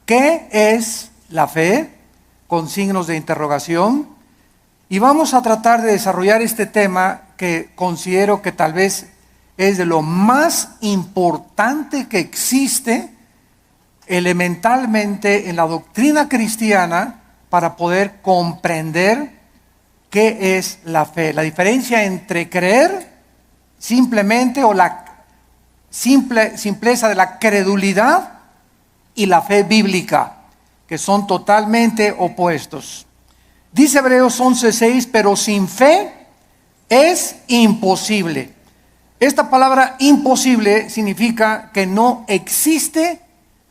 ¿Qué es la fe? Con signos de interrogación. Y vamos a tratar de desarrollar este tema que considero que tal vez es de lo más importante que existe elementalmente en la doctrina cristiana para poder comprender qué es la fe. La diferencia entre creer simplemente o la simpleza de la credulidad y la fe bíblica, que son totalmente opuestos. Dice Hebreos 11:6, pero sin fe es imposible. Esta palabra imposible significa que no existe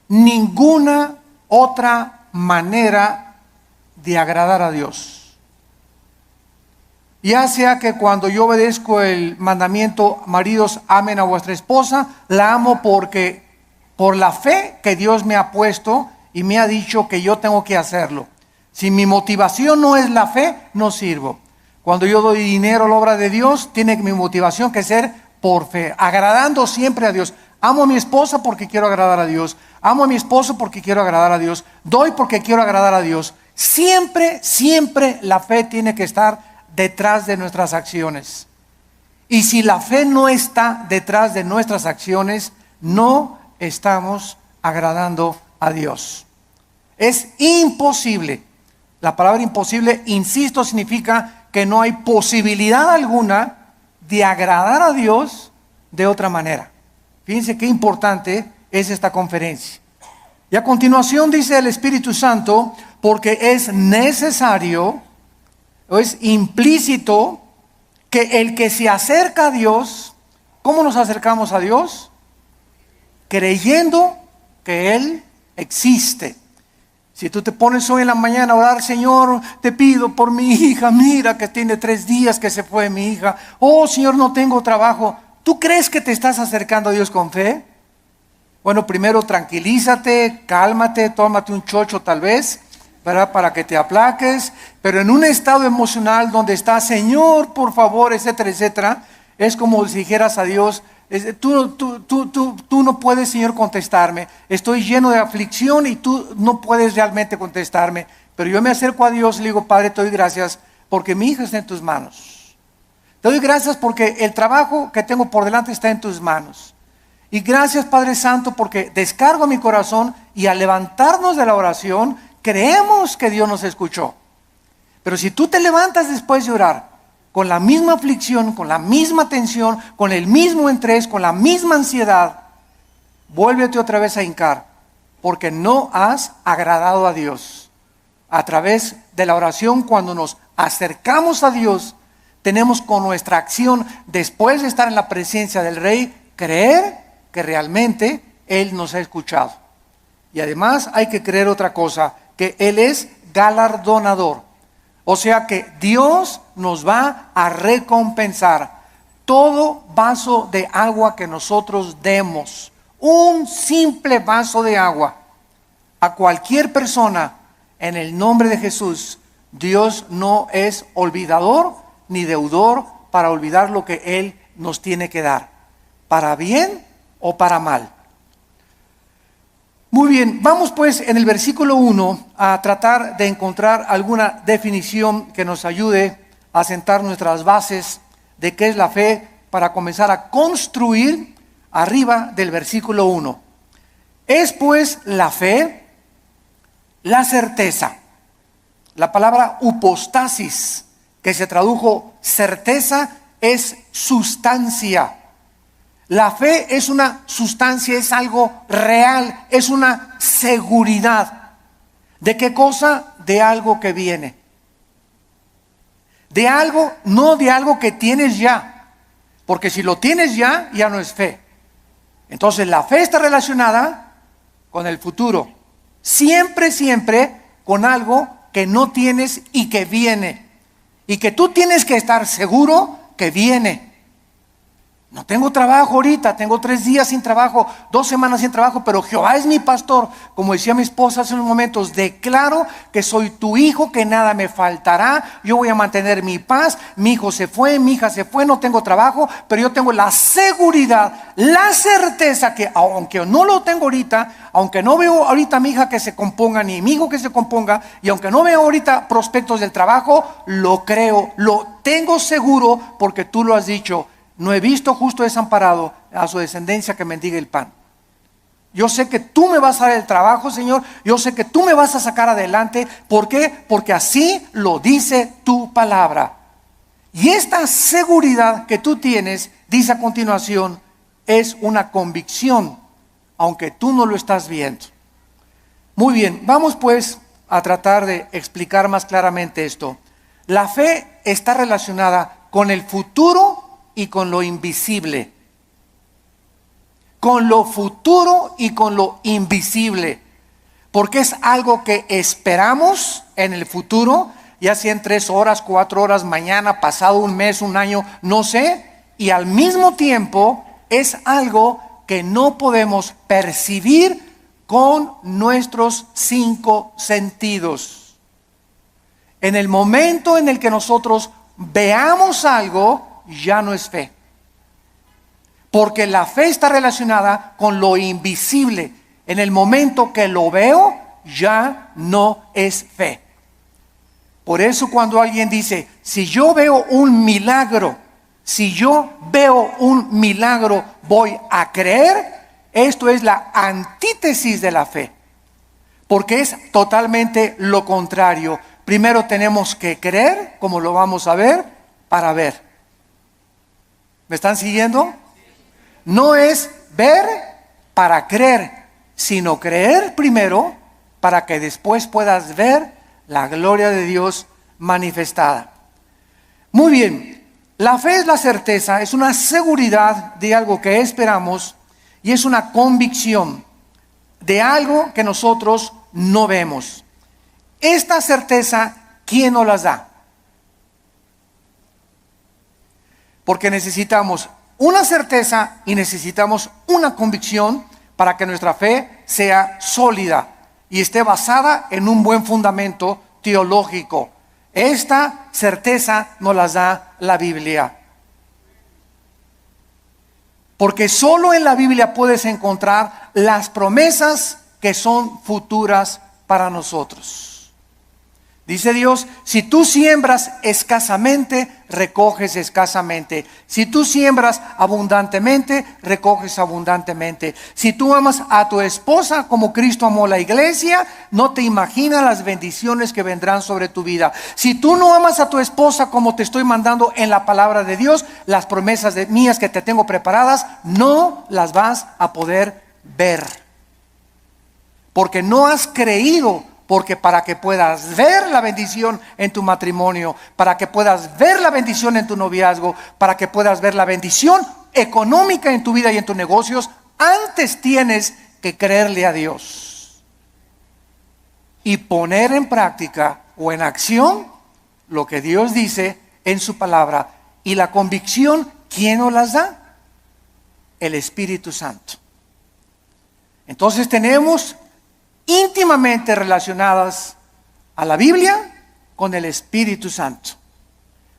ninguna otra manera de agradar a Dios. Ya sea que cuando yo obedezco el mandamiento, maridos, amen a vuestra esposa, la amo porque por la fe que Dios me ha puesto y me ha dicho que yo tengo que hacerlo. Si mi motivación no es la fe, no sirvo. Cuando yo doy dinero a la obra de Dios, tiene mi motivación que ser por fe, agradando siempre a Dios. Amo a mi esposa porque quiero agradar a Dios. Amo a mi esposo porque quiero agradar a Dios. Doy porque quiero agradar a Dios. Siempre, siempre la fe tiene que estar detrás de nuestras acciones. Y si la fe no está detrás de nuestras acciones, no estamos agradando a Dios. Es imposible. La palabra imposible, insisto, significa que no hay posibilidad alguna de agradar a Dios de otra manera. Fíjense qué importante es esta conferencia. Y a continuación dice el Espíritu Santo, porque es necesario, o es implícito, que el que se acerca a Dios, ¿cómo nos acercamos a Dios? Creyendo que Él existe. Si tú te pones hoy en la mañana a orar, Señor, te pido por mi hija, mira que tiene 3 días que se fue mi hija. Oh, Señor, no tengo trabajo. ¿Tú crees que te estás acercando a Dios con fe? Bueno, primero tranquilízate, cálmate, tómate un chocho tal vez, ¿verdad? Para que te aplaques. Pero en un estado emocional donde está, Señor, por favor, etcétera, etcétera, es como si dijeras a Dios, tú no puedes, Señor, contestarme. Estoy lleno de aflicción y tú no puedes realmente contestarme. Pero yo me acerco a Dios y le digo, Padre, te doy gracias porque mi hija está en tus manos. Te doy gracias porque el trabajo que tengo por delante está en tus manos. Y gracias, Padre Santo, porque descargo mi corazón y al levantarnos de la oración, creemos que Dios nos escuchó. Pero si tú te levantas después de orar, con la misma aflicción, con la misma tensión, con el mismo estrés, con la misma ansiedad, vuélvete otra vez a hincar, porque no has agradado a Dios. A través de la oración, cuando nos acercamos a Dios, tenemos con nuestra acción, después de estar en la presencia del Rey, creer que realmente Él nos ha escuchado. Y además hay que creer otra cosa, que Él es galardonador. O sea que Dios nos va a recompensar todo vaso de agua que nosotros demos. Un simple vaso de agua a cualquier persona en el nombre de Jesús. Dios no es olvidador ni deudor para olvidar lo que Él nos tiene que dar, para bien o para mal. Muy bien, vamos pues en el versículo 1 a tratar de encontrar alguna definición que nos ayude a sentar nuestras bases de qué es la fe para comenzar a construir arriba del versículo 1. Es pues la fe la certeza. La palabra upostasis, que se tradujo certeza, es sustancia. La fe es una sustancia, es algo real, es una seguridad. ¿De qué cosa? De algo que viene. De algo, no de algo que tienes ya. Porque si lo tienes ya, ya no es fe. Entonces la fe está relacionada con el futuro. Siempre, siempre con algo que no tienes y que viene. Y que tú tienes que estar seguro que viene. No tengo trabajo ahorita, tengo 3 días sin trabajo, 2 semanas sin trabajo, pero Jehová es mi pastor. Como decía mi esposa hace unos momentos, declaro que soy tu hijo, que nada me faltará. Yo voy a mantener mi paz. Mi hijo se fue, mi hija se fue, no tengo trabajo, pero yo tengo la seguridad, la certeza que aunque no lo tengo ahorita, aunque no veo ahorita a mi hija que se componga, ni mi hijo que se componga, y aunque no veo ahorita prospectos del trabajo, lo creo, lo tengo seguro porque tú lo has dicho. No he visto justo desamparado a su descendencia que mendigue el pan. Yo sé que tú me vas a dar el trabajo, Señor. Yo sé que tú me vas a sacar adelante. ¿Por qué? Porque así lo dice tu palabra. Y esta seguridad que tú tienes, dice a continuación, es una convicción, aunque tú no lo estás viendo. Muy bien, vamos pues a tratar de explicar más claramente esto. La fe está relacionada con el futuro y con lo invisible. Con lo futuro y con lo invisible. Porque es algo que esperamos en el futuro, ya sea en 3 horas, 4 horas, mañana, pasado un mes, un año, no sé. Y al mismo tiempo es algo que no podemos percibir con nuestros 5 sentidos. En el momento en el que nosotros veamos algo, ya no es fe. Porque la fe está relacionada con lo invisible. En el momento que lo veo, ya no es fe. Por eso cuando alguien dice, si yo veo un milagro, voy a creer, esto es la antítesis de la fe. Porque es totalmente lo contrario. Primero tenemos que creer, como lo vamos a ver, para ver. ¿Me están siguiendo? No es ver para creer, sino creer primero para que después puedas ver la gloria de Dios manifestada. Muy bien, la fe es la certeza, es una seguridad de algo que esperamos y es una convicción de algo que nosotros no vemos. Esta certeza, ¿quién nos las da? Porque necesitamos una certeza y necesitamos una convicción para que nuestra fe sea sólida y esté basada en un buen fundamento teológico. Esta certeza nos la da la Biblia. Porque solo en la Biblia puedes encontrar las promesas que son futuras para nosotros. Dice Dios, si tú siembras escasamente, recoges escasamente. Si tú siembras abundantemente, recoges abundantemente. Si tú amas a tu esposa como Cristo amó la iglesia, no te imaginas las bendiciones que vendrán sobre tu vida. Si tú no amas a tu esposa como te estoy mandando en la palabra de Dios, las promesas mías que te tengo preparadas, no las vas a poder ver. Porque no has creído. Porque para que puedas ver la bendición en tu matrimonio, para que puedas ver la bendición en tu noviazgo, para que puedas ver la bendición económica en tu vida y en tus negocios, antes tienes que creerle a Dios y poner en práctica o en acción lo que Dios dice en su palabra. Y la convicción, ¿quién nos las da? El Espíritu Santo. Entonces tenemos íntimamente relacionadas a la Biblia con el Espíritu Santo.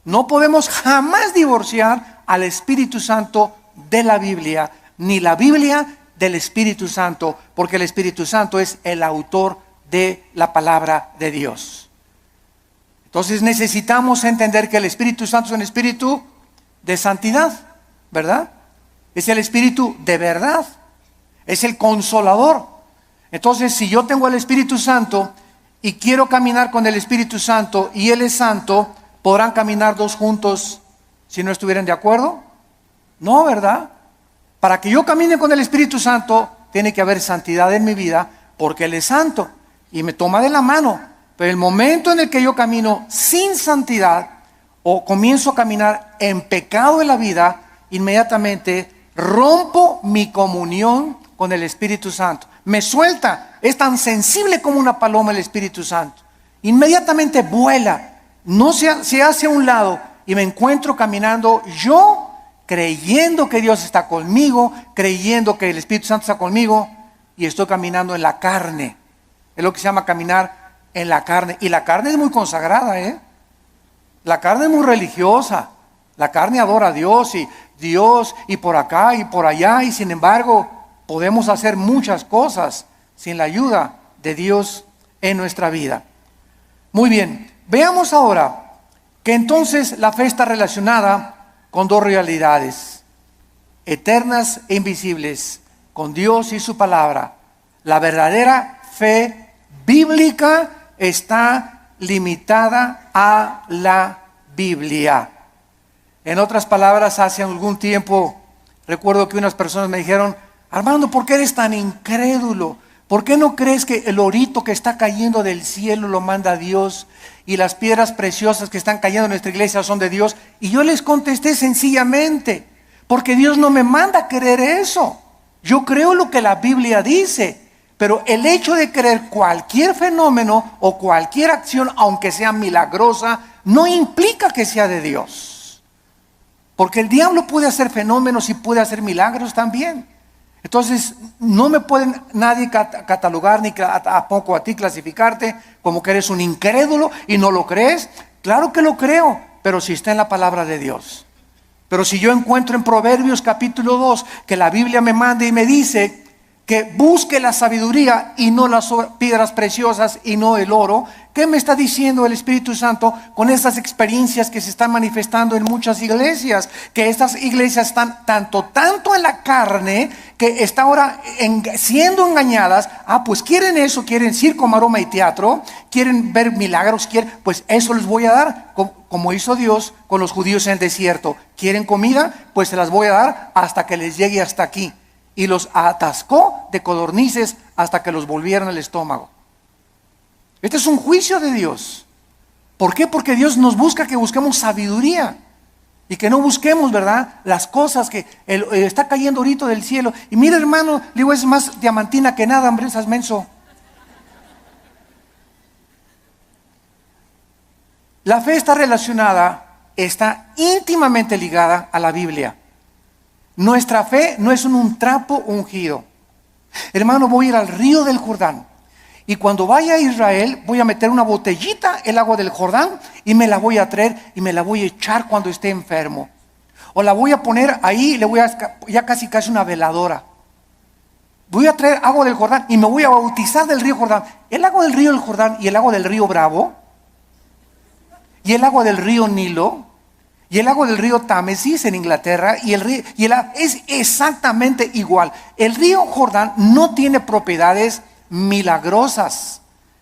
No podemos jamás divorciar al Espíritu Santo de la Biblia, ni la Biblia del Espíritu Santo, porque el Espíritu Santo es el autor de la palabra de Dios. Entonces necesitamos entender que el Espíritu Santo es un espíritu de santidad, ¿verdad? Es el espíritu de verdad, es el consolador. Entonces, si yo tengo el Espíritu Santo y quiero caminar con el Espíritu Santo y Él es santo, ¿podrán caminar dos juntos si no estuvieran de acuerdo? No, ¿verdad? Para que yo camine con el Espíritu Santo, tiene que haber santidad en mi vida, porque Él es santo y me toma de la mano. Pero el momento en el que yo camino sin santidad o comienzo a caminar en pecado en la vida, inmediatamente rompo mi comunión con el Espíritu Santo. Me suelta, es tan sensible como una paloma el Espíritu Santo. Inmediatamente vuela, no se hace a un lado y me encuentro caminando yo creyendo que Dios está conmigo, creyendo que el Espíritu Santo está conmigo, y estoy caminando en la carne. Es lo que se llama caminar en la carne. Y la carne es muy consagrada, La carne es muy religiosa. La carne adora a Dios y por acá y por allá, y sin embargo podemos hacer muchas cosas sin la ayuda de Dios en nuestra vida. Muy bien, veamos ahora que entonces la fe está relacionada con dos realidades eternas e invisibles, con Dios y su palabra. La verdadera fe bíblica está limitada a la Biblia. En otras palabras, hace algún tiempo recuerdo que unas personas me dijeron: Armando, ¿por qué eres tan incrédulo? ¿Por qué no crees que el orito que está cayendo del cielo lo manda Dios y las piedras preciosas que están cayendo en nuestra iglesia son de Dios? Y yo les contesté sencillamente: porque Dios no me manda a creer eso. Yo creo lo que la Biblia dice, pero el hecho de creer cualquier fenómeno o cualquier acción, aunque sea milagrosa, no implica que sea de Dios. Porque el diablo puede hacer fenómenos y puede hacer milagros también. Entonces, no me pueden nadie catalogar, ni tampoco a ti clasificarte como que eres un incrédulo y no lo crees. Claro que lo creo, pero si está en la palabra de Dios. Pero si yo encuentro en Proverbios capítulo 2 que la Biblia me manda y me dice que busque la sabiduría y no las piedras preciosas y no el oro, ¿qué me está diciendo el Espíritu Santo con estas experiencias que se están manifestando en muchas iglesias? Que estas iglesias están tanto en la carne, que está ahora siendo engañadas. Pues quieren eso, quieren circo, maroma y teatro, quieren ver milagros, pues eso les voy a dar, como hizo Dios con los judíos en el desierto. ¿Quieren comida? Pues se las voy a dar hasta que les llegue hasta aquí. Y los atascó de codornices hasta que los volvieron al estómago. Este es un juicio de Dios. ¿Por qué? Porque Dios nos busca que busquemos sabiduría y que no busquemos, ¿verdad?, las cosas que está cayendo ahorita del cielo. Y mira, hermano, le digo, es más diamantina que nada, hombre, esas menso. La fe está relacionada, está íntimamente ligada a la Biblia. Nuestra fe no es un trapo ungido. Hermano, voy a ir al río del Jordán. Y cuando vaya a Israel, voy a meter una botellita el agua del Jordán y me la voy a traer y me la voy a echar cuando esté enfermo. O la voy a poner ahí, ya casi una veladora. Voy a traer agua del Jordán y me voy a bautizar del río Jordán. El agua del río Jordán y el agua del río Bravo y el agua del río Nilo y el agua del río Támesis en Inglaterra es exactamente igual. El río Jordán no tiene propiedades milagrosas.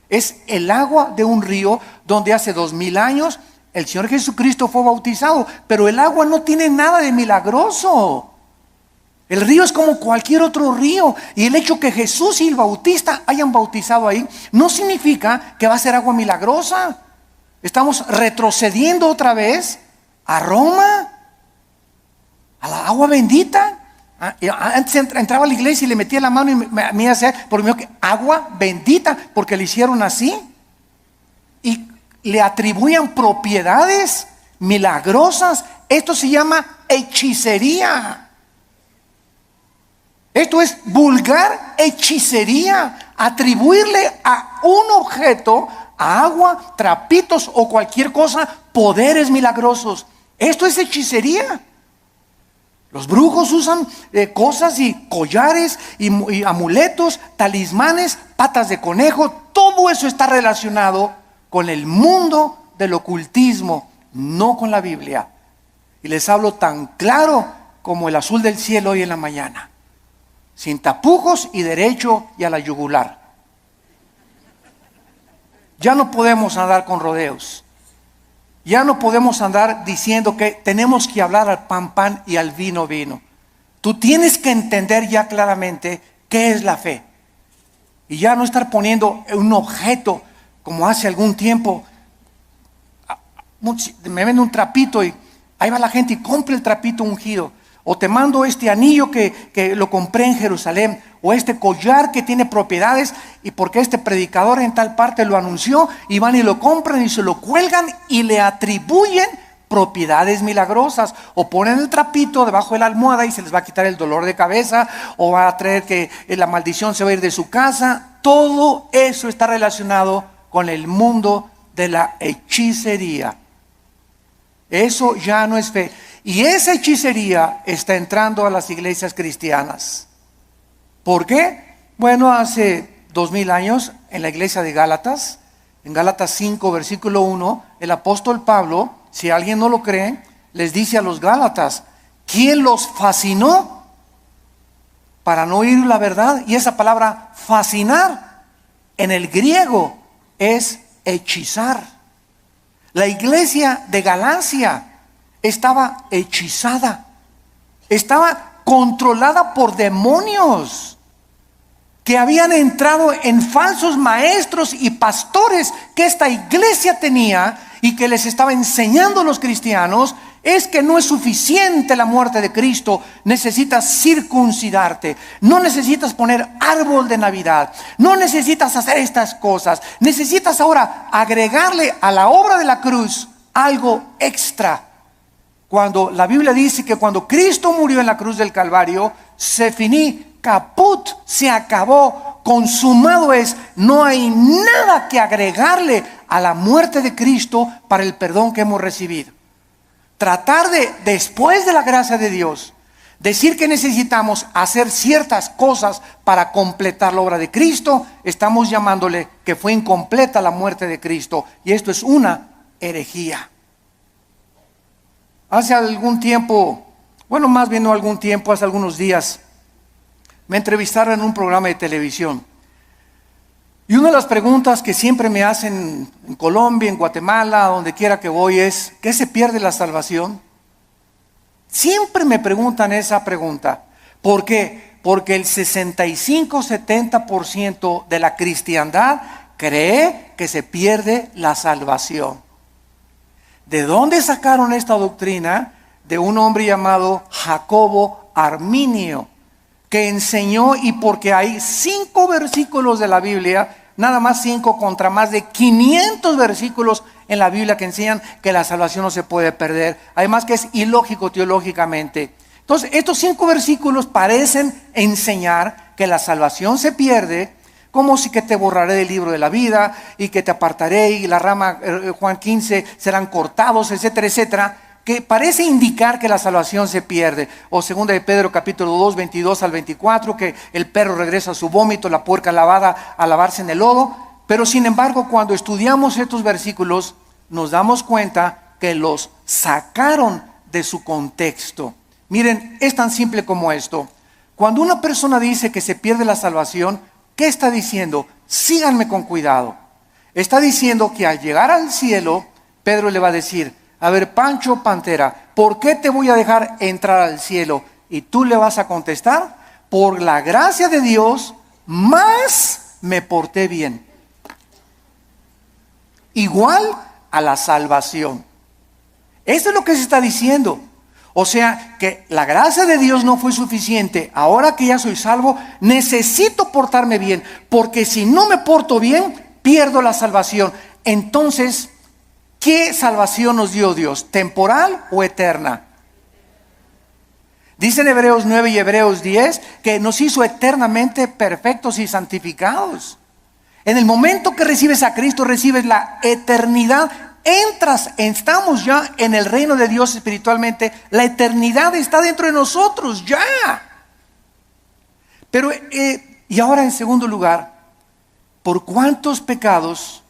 Es el agua de un río donde hace 2000 años el Señor Jesucristo fue bautizado, pero el agua no tiene nada de milagroso. El río es como cualquier otro río, y el hecho que Jesús y el Bautista hayan bautizado ahí no significa que va a ser agua milagrosa. Estamos retrocediendo otra vez a Roma, a la agua bendita. Antes entraba a la iglesia y le metía la mano y me hacía por mí que agua bendita, porque le hicieron así y le atribuían propiedades milagrosas. Esto se llama hechicería. Esto es vulgar hechicería, atribuirle a un objeto, a agua, trapitos o cualquier cosa, poderes milagrosos. Esto es hechicería. Los brujos usan cosas y collares y amuletos, talismanes, patas de conejo. Todo eso está relacionado con el mundo del ocultismo, no con la Biblia. Y les hablo tan claro como el azul del cielo hoy en la mañana, sin tapujos y derecho y a la yugular. Ya no podemos andar con rodeos. Ya no podemos andar diciendo que tenemos que hablar al pan, pan y al vino, vino. Tú tienes que entender ya claramente qué es la fe. Y ya no estar poniendo un objeto como hace algún tiempo. Me vende un trapito y ahí va la gente y compra el trapito ungido. O te mando este anillo que lo compré en Jerusalén. O este collar que tiene propiedades y porque este predicador en tal parte lo anunció, y van y lo compran y se lo cuelgan y le atribuyen propiedades milagrosas, o ponen el trapito debajo de la almohada y se les va a quitar el dolor de cabeza, o va a traer que la maldición se va a ir de su casa. Todo eso está relacionado con el mundo de la hechicería. Eso ya no es fe. Y esa hechicería está entrando a las iglesias cristianas. ¿Por qué? Bueno, hace 2000 años en la iglesia de Gálatas, en Gálatas 5, versículo 1, el apóstol Pablo, si alguien no lo cree, les dice a los Gálatas, ¿quién los fascinó para no oír la verdad? Y esa palabra fascinar en el griego es hechizar. La iglesia de Galacia estaba hechizada, estaba controlada por demonios que habían entrado en falsos maestros y pastores que esta iglesia tenía y que les estaba enseñando a los cristianos. Es que no es suficiente la muerte de Cristo, necesitas circuncidarte, no necesitas poner árbol de Navidad, no necesitas hacer estas cosas, necesitas ahora agregarle a la obra de la cruz algo extra. Cuando la Biblia dice que cuando Cristo murió en la cruz del Calvario, se finí, caput, se acabó, consumado es, no hay nada que agregarle a la muerte de Cristo para el perdón que hemos recibido. Tratar de, después de la gracia de Dios, decir que necesitamos hacer ciertas cosas para completar la obra de Cristo, estamos llamándole que fue incompleta la muerte de Cristo, y esto es una herejía. Hace algún tiempo, bueno, más bien no algún tiempo, hace algunos días, me entrevistaron en un programa de televisión. Y una de las preguntas que siempre me hacen en Colombia, en Guatemala, donde quiera que voy es, ¿qué se pierde la salvación? Siempre me preguntan esa pregunta. ¿Por qué? Porque el 65-70% de la cristiandad cree que se pierde la salvación. ¿De dónde sacaron esta doctrina? De un hombre llamado Jacobo Arminio, que enseñó, y porque hay 5 versículos de la Biblia, nada más 5 contra más de 500 versículos en la Biblia que enseñan que la salvación no se puede perder. Además que es ilógico teológicamente. Entonces, estos 5 versículos parecen enseñar que la salvación se pierde, como si que te borraré del libro de la vida y que te apartaré y la rama, Juan 15, serán cortados, etcétera, etcétera, que parece indicar que la salvación se pierde. O 2 de Pedro capítulo 2, 22 al 24, que el perro regresa a su vómito, la puerca lavada a lavarse en el lodo. Pero sin embargo, cuando estudiamos estos versículos, nos damos cuenta que los sacaron de su contexto. Miren, es tan simple como esto. Cuando una persona dice que se pierde la salvación, ¿qué está diciendo? Síganme con cuidado. Está diciendo que al llegar al cielo, Pedro le va a decir, a ver, Pancho Pantera, ¿por qué te voy a dejar entrar al cielo? Y tú le vas a contestar, por la gracia de Dios, más me porté bien. Igual a la salvación. Eso es lo que se está diciendo. O sea, que la gracia de Dios no fue suficiente. Ahora que ya soy salvo, necesito portarme bien, porque si no me porto bien, pierdo la salvación. Entonces, ¿qué salvación nos dio Dios? ¿Temporal o eterna? Dicen Hebreos 9 y Hebreos 10 que nos hizo eternamente perfectos y santificados. En el momento que recibes a Cristo, recibes la eternidad. Estamos ya en el reino de Dios espiritualmente. La eternidad está dentro de nosotros ya. Pero, y ahora en segundo lugar, ¿por cuántos pecados?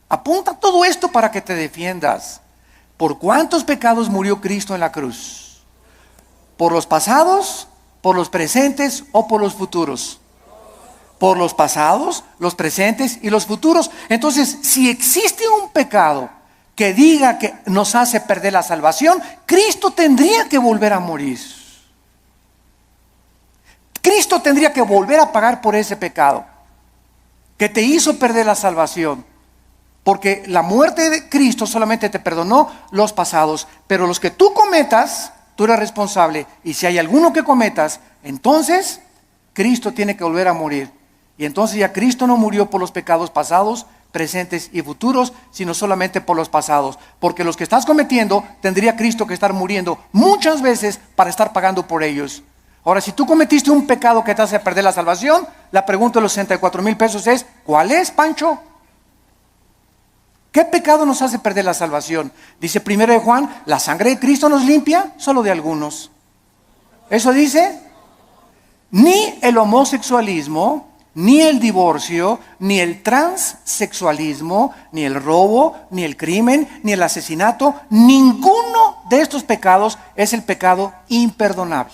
Apunta todo esto para que te defiendas. ¿Por cuántos pecados murió Cristo en la cruz? ¿Por los pasados, por los presentes o por los futuros? Por los pasados, los presentes y los futuros. Entonces, si existe un pecado que diga que nos hace perder la salvación, Cristo tendría que volver a morir. Cristo tendría que volver a pagar por ese pecado que te hizo perder la salvación. Porque la muerte de Cristo solamente te perdonó los pasados, pero los que tú cometas, tú eres responsable. Y si hay alguno que cometas, entonces Cristo tiene que volver a morir. Y entonces ya Cristo no murió por los pecados pasados, presentes y futuros, sino solamente por los pasados. Porque los que estás cometiendo, tendría Cristo que estar muriendo muchas veces para estar pagando por ellos. Ahora, si tú cometiste un pecado que te hace perder la salvación, la pregunta de los 64,000 pesos es, ¿cuál es, Pancho? ¿Qué pecado nos hace perder la salvación? Dice 1 Juan, ¿la sangre de Cristo nos limpia? Solo de algunos. ¿Eso dice? Ni el homosexualismo, ni el divorcio, ni el transexualismo, ni el robo, ni el crimen, ni el asesinato, ninguno de estos pecados es el pecado imperdonable.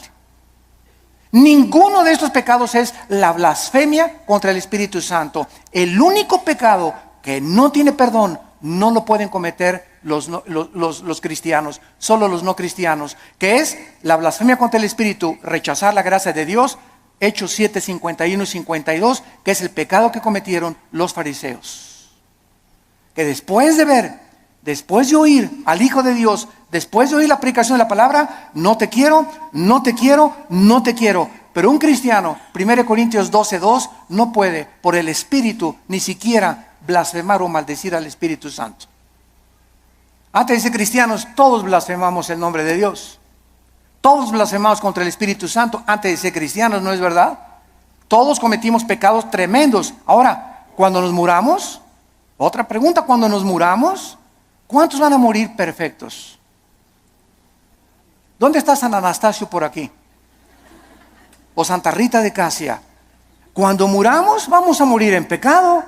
Ninguno de estos pecados es la blasfemia contra el Espíritu Santo. El único pecado que no tiene perdón no lo pueden cometer los cristianos, solo los no cristianos, que es la blasfemia contra el Espíritu, rechazar la gracia de Dios. Hechos 7, 51 y 52, que es el pecado que cometieron los fariseos. Que después de oír al Hijo de Dios, después de oír la predicación de la palabra, no te quiero, no te quiero, no te quiero. Pero un cristiano, 1 Corintios 12, 2, no puede por el Espíritu ni siquiera blasfemar o maldecir al Espíritu Santo. Antes de ser cristianos, todos blasfemamos el nombre de Dios. Todos blasfemamos contra el Espíritu Santo antes de ser cristianos, ¿no es verdad? Todos cometimos pecados tremendos. Ahora, cuando nos muramos, otra pregunta, cuando nos muramos, ¿cuántos van a morir perfectos? ¿Dónde está San Anastasio por aquí? O Santa Rita de Casia. Cuando muramos, vamos a morir en pecado.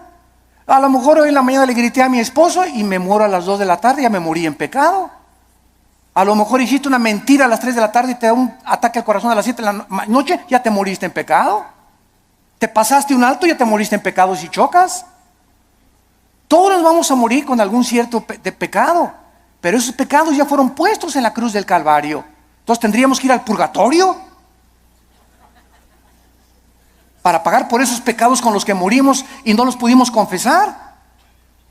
A lo mejor hoy en la mañana le grité a mi esposo y me muero a las 2 de la tarde, ya me morí en pecado. A lo mejor hiciste una mentira a las 3 de la tarde y te da un ataque al corazón a las 7 de la noche, ya te moriste en pecado. Te pasaste un alto, ya te moriste en pecado si chocas. Todos nos vamos a morir con algún cierto de pecado, pero esos pecados ya fueron puestos en la cruz del Calvario. Entonces tendríamos que ir al purgatorio para pagar por esos pecados con los que morimos y no los pudimos confesar.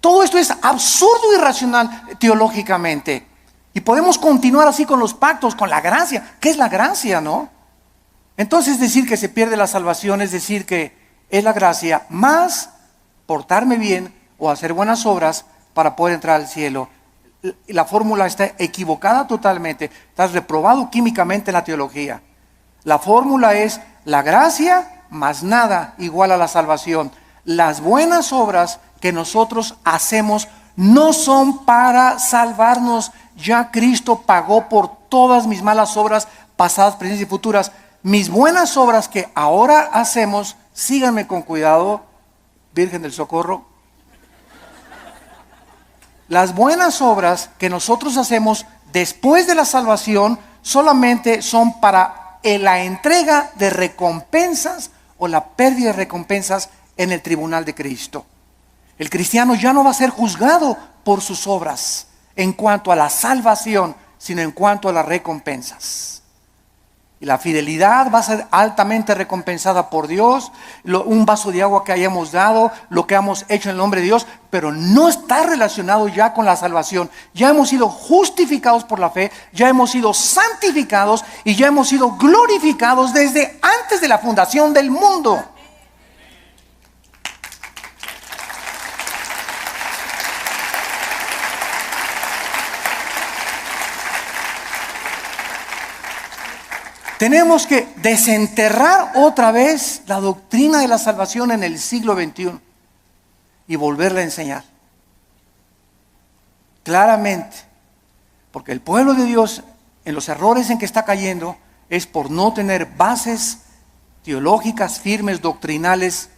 Todo esto es absurdo y irracional teológicamente. Y podemos continuar así con los pactos, con la gracia. ¿Qué es la gracia, no? Entonces decir que se pierde la salvación es decir que es la gracia más portarme bien o hacer buenas obras para poder entrar al cielo. La fórmula está equivocada totalmente. Estás reprobado químicamente en la teología. La fórmula es la gracia más nada igual a la salvación. Las buenas obras que nosotros hacemos no son para salvarnos. Ya Cristo pagó por todas mis malas obras pasadas, presentes y futuras. Mis buenas obras que ahora hacemos, síganme con cuidado, Virgen del Socorro. Las buenas obras que nosotros hacemos después de la salvación solamente son para la entrega de recompensas o la pérdida de recompensas en el tribunal de Cristo. El cristiano ya no va a ser juzgado por sus obras en cuanto a la salvación, sino en cuanto a las recompensas. Y la fidelidad va a ser altamente recompensada por Dios. Un vaso de agua que hayamos dado, lo que hemos hecho en el nombre de Dios, pero no está relacionado ya con la salvación. Ya hemos sido justificados por la fe, ya hemos sido santificados y ya hemos sido glorificados desde antes de la fundación del mundo. Tenemos que desenterrar otra vez la doctrina de la salvación en el siglo XXI y volverla a enseñar. Claramente, porque el pueblo de Dios, en los errores en que está cayendo, es por no tener bases teológicas firmes, doctrinales,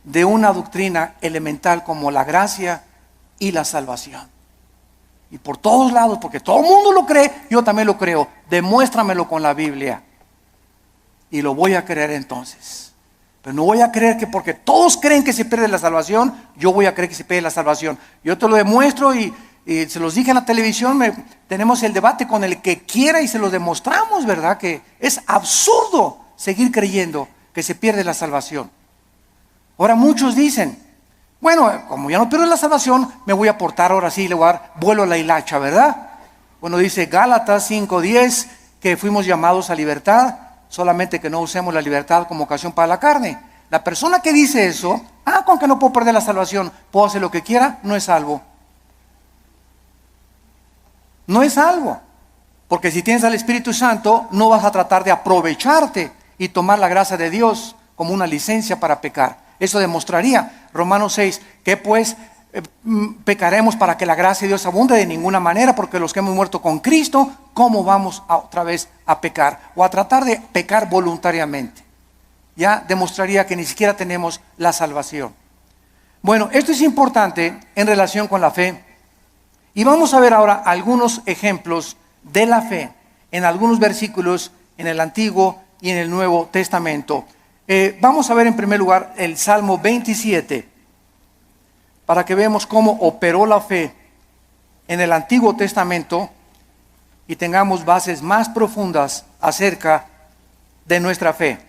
de una doctrina elemental como la gracia y la salvación. Y por todos lados, porque todo el mundo lo cree, yo también lo creo. Demuéstramelo con la Biblia. Y lo voy a creer entonces. Pero no voy a creer que porque todos creen que se pierde la salvación, yo voy a creer que se pierde la salvación. Yo te lo demuestro y se los dije en la televisión, tenemos el debate con el que quiera y se lo demostramos, ¿verdad? Que es absurdo seguir creyendo que se pierde la salvación. Ahora muchos dicen, bueno, como ya no pierdo la salvación, me voy a portar ahora sí, le voy a dar vuelo a la hilacha, ¿verdad? Bueno, dice Gálatas 5:10 que fuimos llamados a libertad. Solamente que no usemos la libertad como ocasión para la carne. La persona que dice eso, con que no puedo perder la salvación, puedo hacer lo que quiera, no es salvo. No es salvo. Porque si tienes al Espíritu Santo, no vas a tratar de aprovecharte y tomar la gracia de Dios como una licencia para pecar. Eso demostraría, Romanos 6, que pues pecaremos para que la gracia de Dios abunde. De ninguna manera, porque los que hemos muerto con Cristo, ¿cómo vamos otra vez a pecar? O a tratar de pecar voluntariamente. Ya demostraría que ni siquiera tenemos la salvación. Bueno, esto es importante en relación con la fe. Y vamos a ver ahora algunos ejemplos de la fe en algunos versículos en el Antiguo y en el Nuevo Testamento. Vamos a ver en primer lugar el Salmo 27, para que veamos cómo operó la fe en el Antiguo Testamento y tengamos bases más profundas acerca de nuestra fe.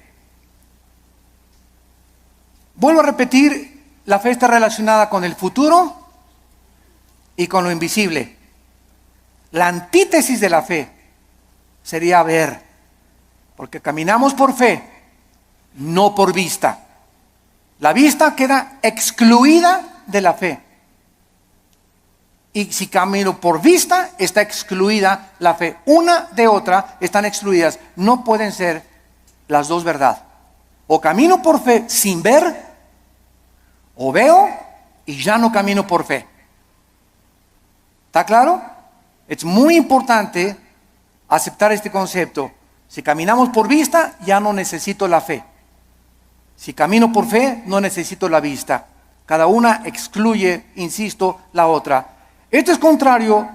Vuelvo a repetir, la fe está relacionada con el futuro y con lo invisible. La antítesis de la fe sería ver, porque caminamos por fe, no por vista. La vista queda excluida de la fe. Y si camino por vista, está excluida la fe. Una de otra están excluidas. No pueden ser las dos verdad. O camino por fe sin ver, o veo y ya no camino por fe. ¿Está claro? Es muy importante aceptar este concepto. Si caminamos por vista, ya no necesito la fe. Si camino por fe, no necesito la vista. Cada una excluye, insisto, la otra. Esto es contrario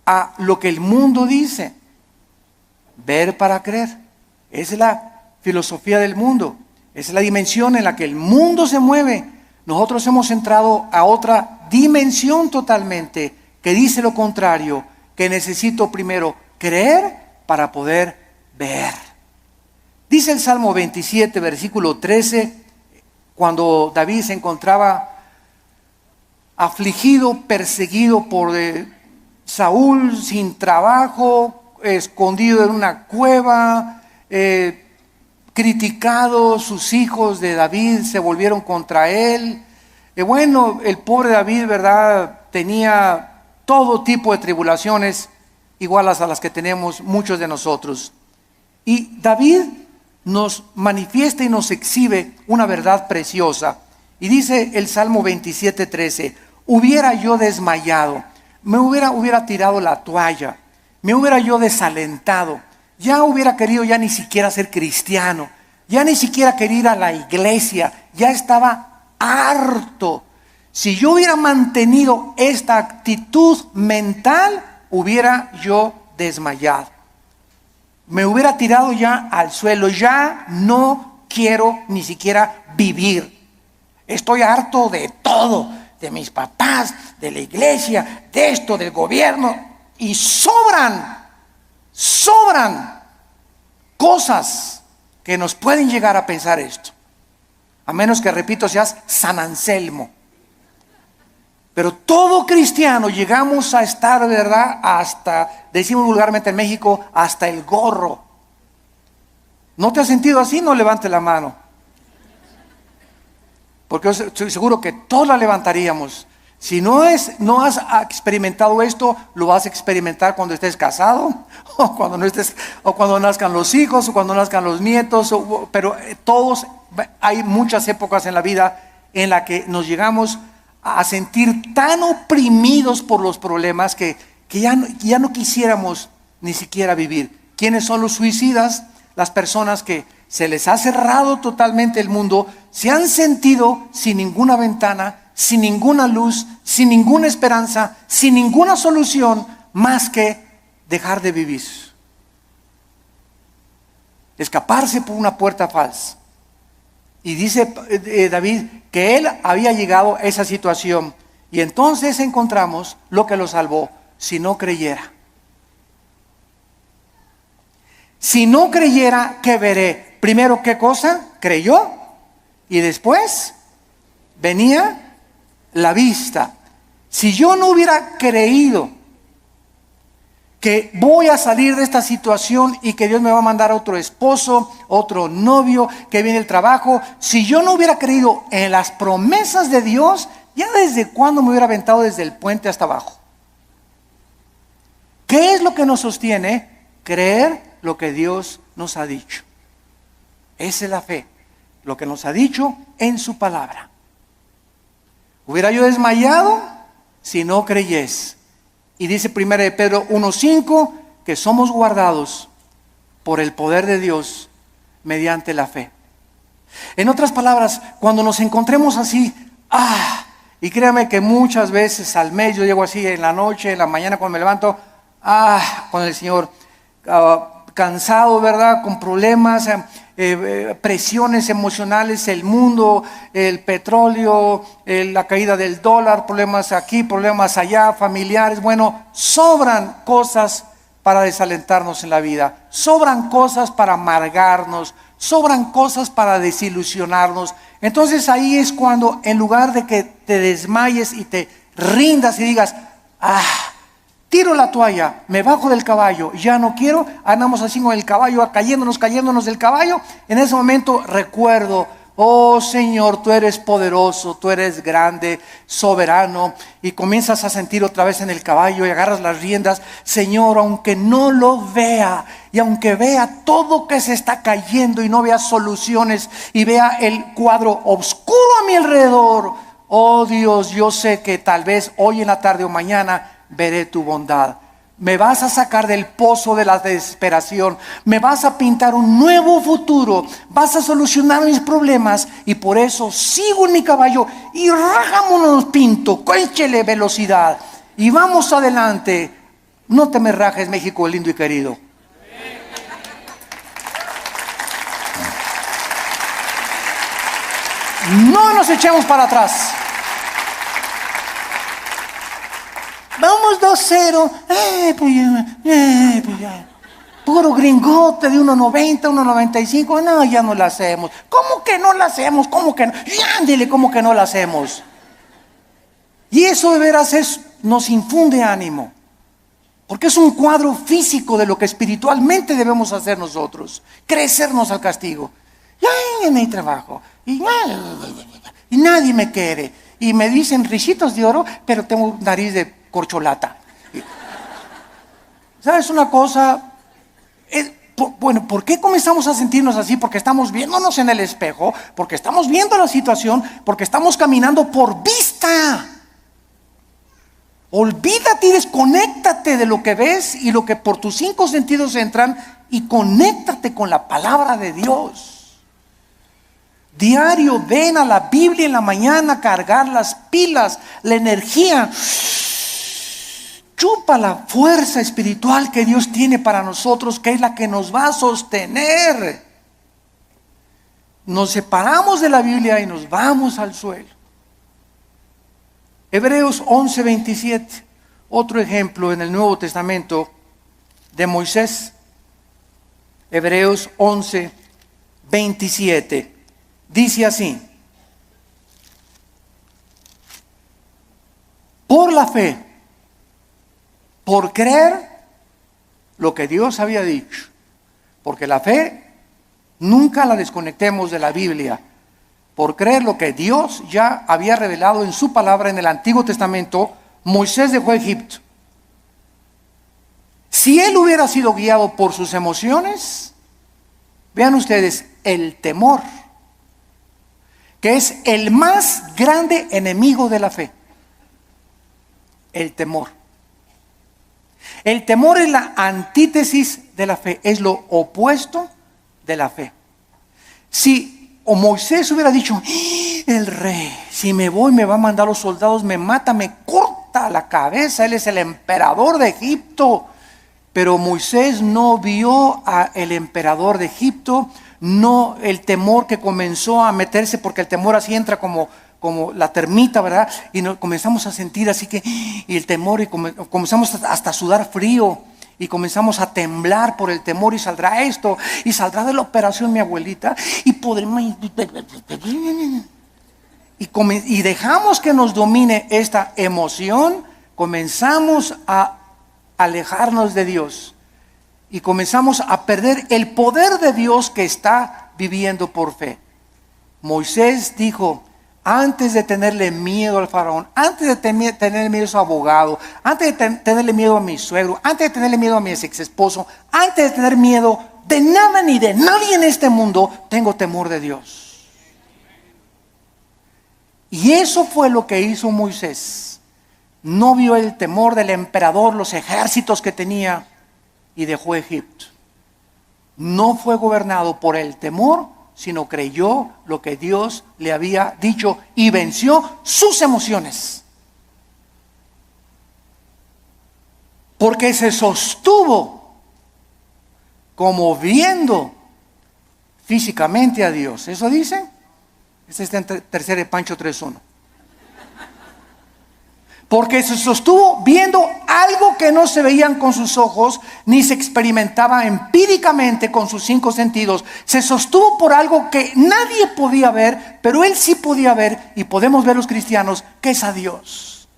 a lo que el mundo dice. Ver para creer. Esa es la filosofía del mundo. Esa es la dimensión en la que el mundo se mueve. Nosotros hemos entrado a otra dimensión totalmente, que dice lo contrario, que necesito primero creer para poder ver. Dice el Salmo 27, versículo 13, cuando David se encontraba afligido, perseguido por Saúl, sin trabajo, escondido en una cueva, criticado, sus hijos de David se volvieron contra él. Bueno, el pobre David, ¿verdad?, tenía todo tipo de tribulaciones iguales a las que tenemos muchos de nosotros. Y David nos manifiesta y nos exhibe una verdad preciosa. Y dice el Salmo 27:13, hubiera yo desmayado, me hubiera tirado la toalla, me hubiera yo desalentado, ya hubiera querido ya ni siquiera ser cristiano, ya ni siquiera quería ir a la iglesia, ya estaba harto. Si yo hubiera mantenido esta actitud mental, hubiera yo desmayado. Me hubiera tirado ya al suelo, ya no quiero ni siquiera vivir. Estoy harto de todo, de mis papás, de la iglesia, de esto, del gobierno. Y sobran cosas que nos pueden llegar a pensar esto. A menos que, repito, seas San Anselmo. Pero todo cristiano llegamos a estar, ¿verdad?, hasta, decimos vulgarmente en México, hasta el gorro. ¿No te has sentido así? No levante la mano. Porque yo estoy seguro que todos la levantaríamos. Si no has experimentado esto, lo vas a experimentar cuando estés casado, o cuando no estés, o cuando nazcan los hijos, o cuando nazcan los nietos. Pero todos, hay muchas épocas en la vida en la que nos llegamos a sentir tan oprimidos por los problemas que ya no quisiéramos ni siquiera vivir. ¿Quiénes son los suicidas? Las personas que se les ha cerrado totalmente el mundo, se han sentido sin ninguna ventana, sin ninguna luz, sin ninguna esperanza, sin ninguna solución más que dejar de vivir. Escaparse por una puerta falsa. Y dice David que él había llegado a esa situación. Y entonces encontramos lo que lo salvó: si no creyera. Si no creyera, ¿qué veré? Primero, ¿qué cosa? Creyó. Y después venía la vista. Si yo no hubiera creído que voy a salir de esta situación y que Dios me va a mandar otro esposo, otro novio, que viene el trabajo. Si yo no hubiera creído en las promesas de Dios, ya desde cuándo me hubiera aventado desde el puente hasta abajo. ¿Qué es lo que nos sostiene? Creer lo que Dios nos ha dicho. Esa es la fe, lo que nos ha dicho en su palabra. Hubiera yo desmayado si no creyese. Y dice 1 de Pedro 1:5 que somos guardados por el poder de Dios mediante la fe. En otras palabras, cuando nos encontremos así, y créame que muchas veces al mes yo llego así en la noche, en la mañana cuando me levanto, con el Señor, cansado, ¿verdad? Con problemas, presiones emocionales, el mundo, el petróleo, la caída del dólar, problemas aquí, problemas allá, familiares. Bueno, sobran cosas para desalentarnos en la vida, sobran cosas para amargarnos, sobran cosas para desilusionarnos. Entonces ahí es cuando, en lugar de que te desmayes y te rindas y digas, tiro la toalla, me bajo del caballo, ya no quiero, andamos así con el caballo, cayéndonos del caballo. En ese momento recuerdo, oh Señor, tú eres poderoso, tú eres grande, soberano, y comienzas a sentir otra vez en el caballo y agarras las riendas. Señor, aunque no lo vea, y aunque vea todo que se está cayendo y no vea soluciones y vea el cuadro oscuro a mi alrededor, oh Dios, yo sé que tal vez hoy en la tarde o mañana veré tu bondad. Me vas a sacar del pozo de la desesperación, me vas a pintar un nuevo futuro, vas a solucionar mis problemas, y por eso sigo en mi caballo y rajámonos pinto, échele velocidad y vamos adelante. No te me rajes, México lindo y querido. No nos echemos para atrás. Vamos 2-0. Pues ya. Puro gringote de 1.90, 1.95. No, ya no la hacemos. ¿Cómo que no la hacemos? ¿Cómo que no? Ya, ándele, ¿cómo que no la hacemos? Y eso de veras nos infunde ánimo. Porque es un cuadro físico de lo que espiritualmente debemos hacer nosotros. Crecernos al castigo. Ya no hay trabajo. Y nadie me quiere. Y me dicen risitos de oro, pero tengo nariz de corcholata. ¿Sabes una cosa? Bueno, ¿por qué comenzamos a sentirnos así? Porque estamos viéndonos en el espejo, porque estamos viendo la situación, porque estamos caminando por vista. Olvídate y desconéctate de lo que ves y lo que por tus 5 sentidos entran, y conéctate con la palabra de Dios. Diario ven a la Biblia en la mañana, cargar las pilas, la energía. Chupa la fuerza espiritual que Dios tiene para nosotros, que es la que nos va a sostener. Nos separamos de la Biblia y nos vamos al suelo. Hebreos 11:27, otro ejemplo en el Nuevo Testamento de Moisés. Hebreos 11:27 dice así: por la fe, por creer lo que Dios había dicho. Porque la fe nunca la desconectemos de la Biblia. Por creer lo que Dios ya había revelado en su palabra en el Antiguo Testamento, Moisés dejó Egipto. Si él hubiera sido guiado por sus emociones, vean ustedes, el temor, que es el más grande enemigo de la fe. El temor. El temor es la antítesis de la fe, es lo opuesto de la fe. Si Moisés hubiera dicho, el rey, si me voy me va a mandar los soldados, me mata, me corta la cabeza, él es el emperador de Egipto. Pero Moisés no vio al emperador de Egipto, no el temor que comenzó a meterse, porque el temor así entra como la termita, ¿verdad? Y comenzamos a sentir así que, y el temor, y comenzamos hasta a sudar frío, y comenzamos a temblar por el temor, y saldrá esto, y saldrá de la operación mi abuelita, y podremos, y dejamos que nos domine esta emoción, comenzamos a alejarnos de Dios y comenzamos a perder el poder de Dios que está viviendo por fe. Moisés dijo, antes de tenerle miedo al faraón, antes de tenerle miedo a su abogado, antes de tenerle miedo a mi suegro, antes de tenerle miedo a mi ex esposo, antes de tener miedo de nada ni de nadie en este mundo, tengo temor de Dios. Y eso fue lo que hizo Moisés. No vio el temor del emperador, los ejércitos que tenía, y dejó Egipto. No fue gobernado por el temor, sino creyó lo que Dios le había dicho y venció sus emociones. Porque se sostuvo como viendo físicamente a Dios. ¿Eso dice? Este está en tercera de Pancho 3:1. Porque se sostuvo viendo algo que no se veían con sus ojos, ni se experimentaba empíricamente con sus 5 sentidos. Se sostuvo por algo que nadie podía ver, pero él sí podía ver, y podemos ver los cristianos, que es a Dios.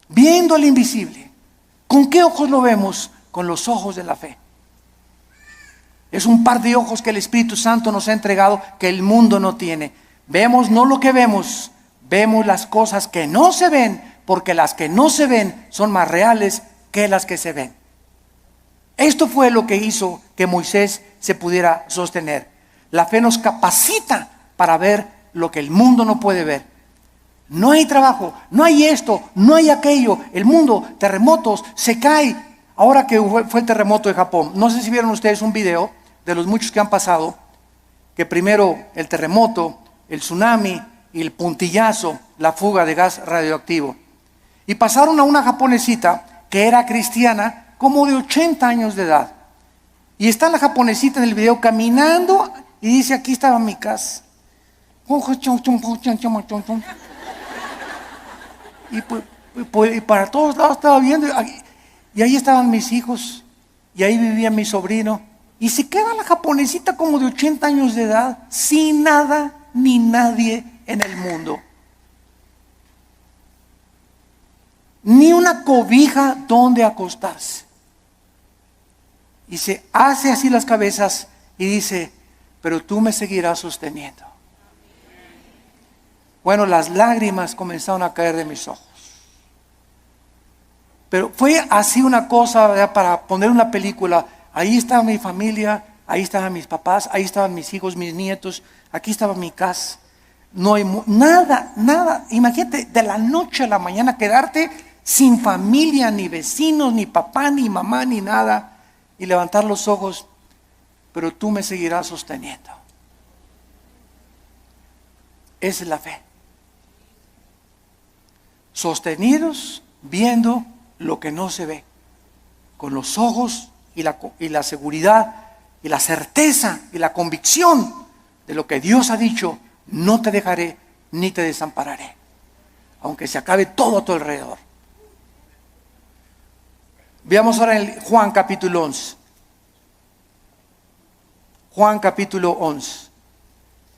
Viendo al invisible. ¿Con qué ojos lo vemos? Con los ojos de la fe. Es un par de ojos que el Espíritu Santo nos ha entregado que el mundo no tiene. Vemos no lo que vemos, vemos las cosas que no se ven, porque las que no se ven son más reales que las que se ven. Esto fue lo que hizo que Moisés se pudiera sostener. La fe nos capacita para ver lo que el mundo no puede ver. No hay trabajo, no hay esto, no hay aquello. El mundo, terremotos, se cae. Ahora que fue el terremoto de Japón, no sé si vieron ustedes un video de los muchos que han pasado, que primero el terremoto, el tsunami y el puntillazo, la fuga de gas radioactivo. Y pasaron a una japonesita que era cristiana, como de 80 años de edad. Y está la japonesita en el video caminando y dice, aquí estaba mi casa. Y para todos lados estaba viendo, y ahí estaban mis hijos, y ahí vivía mi sobrino. Y se queda la japonesita como de 80 años de edad, sin nada ni nadie en el mundo. Ni una cobija donde acostarse. Y se hace así las cabezas y dice, pero tú me seguirás sosteniendo. Bueno, las lágrimas comenzaron a caer de mis ojos. Pero fue así una cosa, ¿verdad? Para poner una película. Ahí estaba mi familia, ahí estaban mis papás, ahí estaban mis hijos, mis nietos, aquí estaba mi casa. No hay nada. Imagínate, de la noche a la mañana quedarte sin familia, ni vecinos, ni papá, ni mamá, ni nada. Y levantar los ojos, pero tú me seguirás sosteniendo. Esa es la fe. Sostenidos viendo lo que no se ve, con los ojos y la seguridad y la certeza y la convicción de lo que Dios ha dicho, no te dejaré ni te desampararé, aunque se acabe todo a tu alrededor. Veamos ahora en Juan capítulo 11. Juan capítulo 11,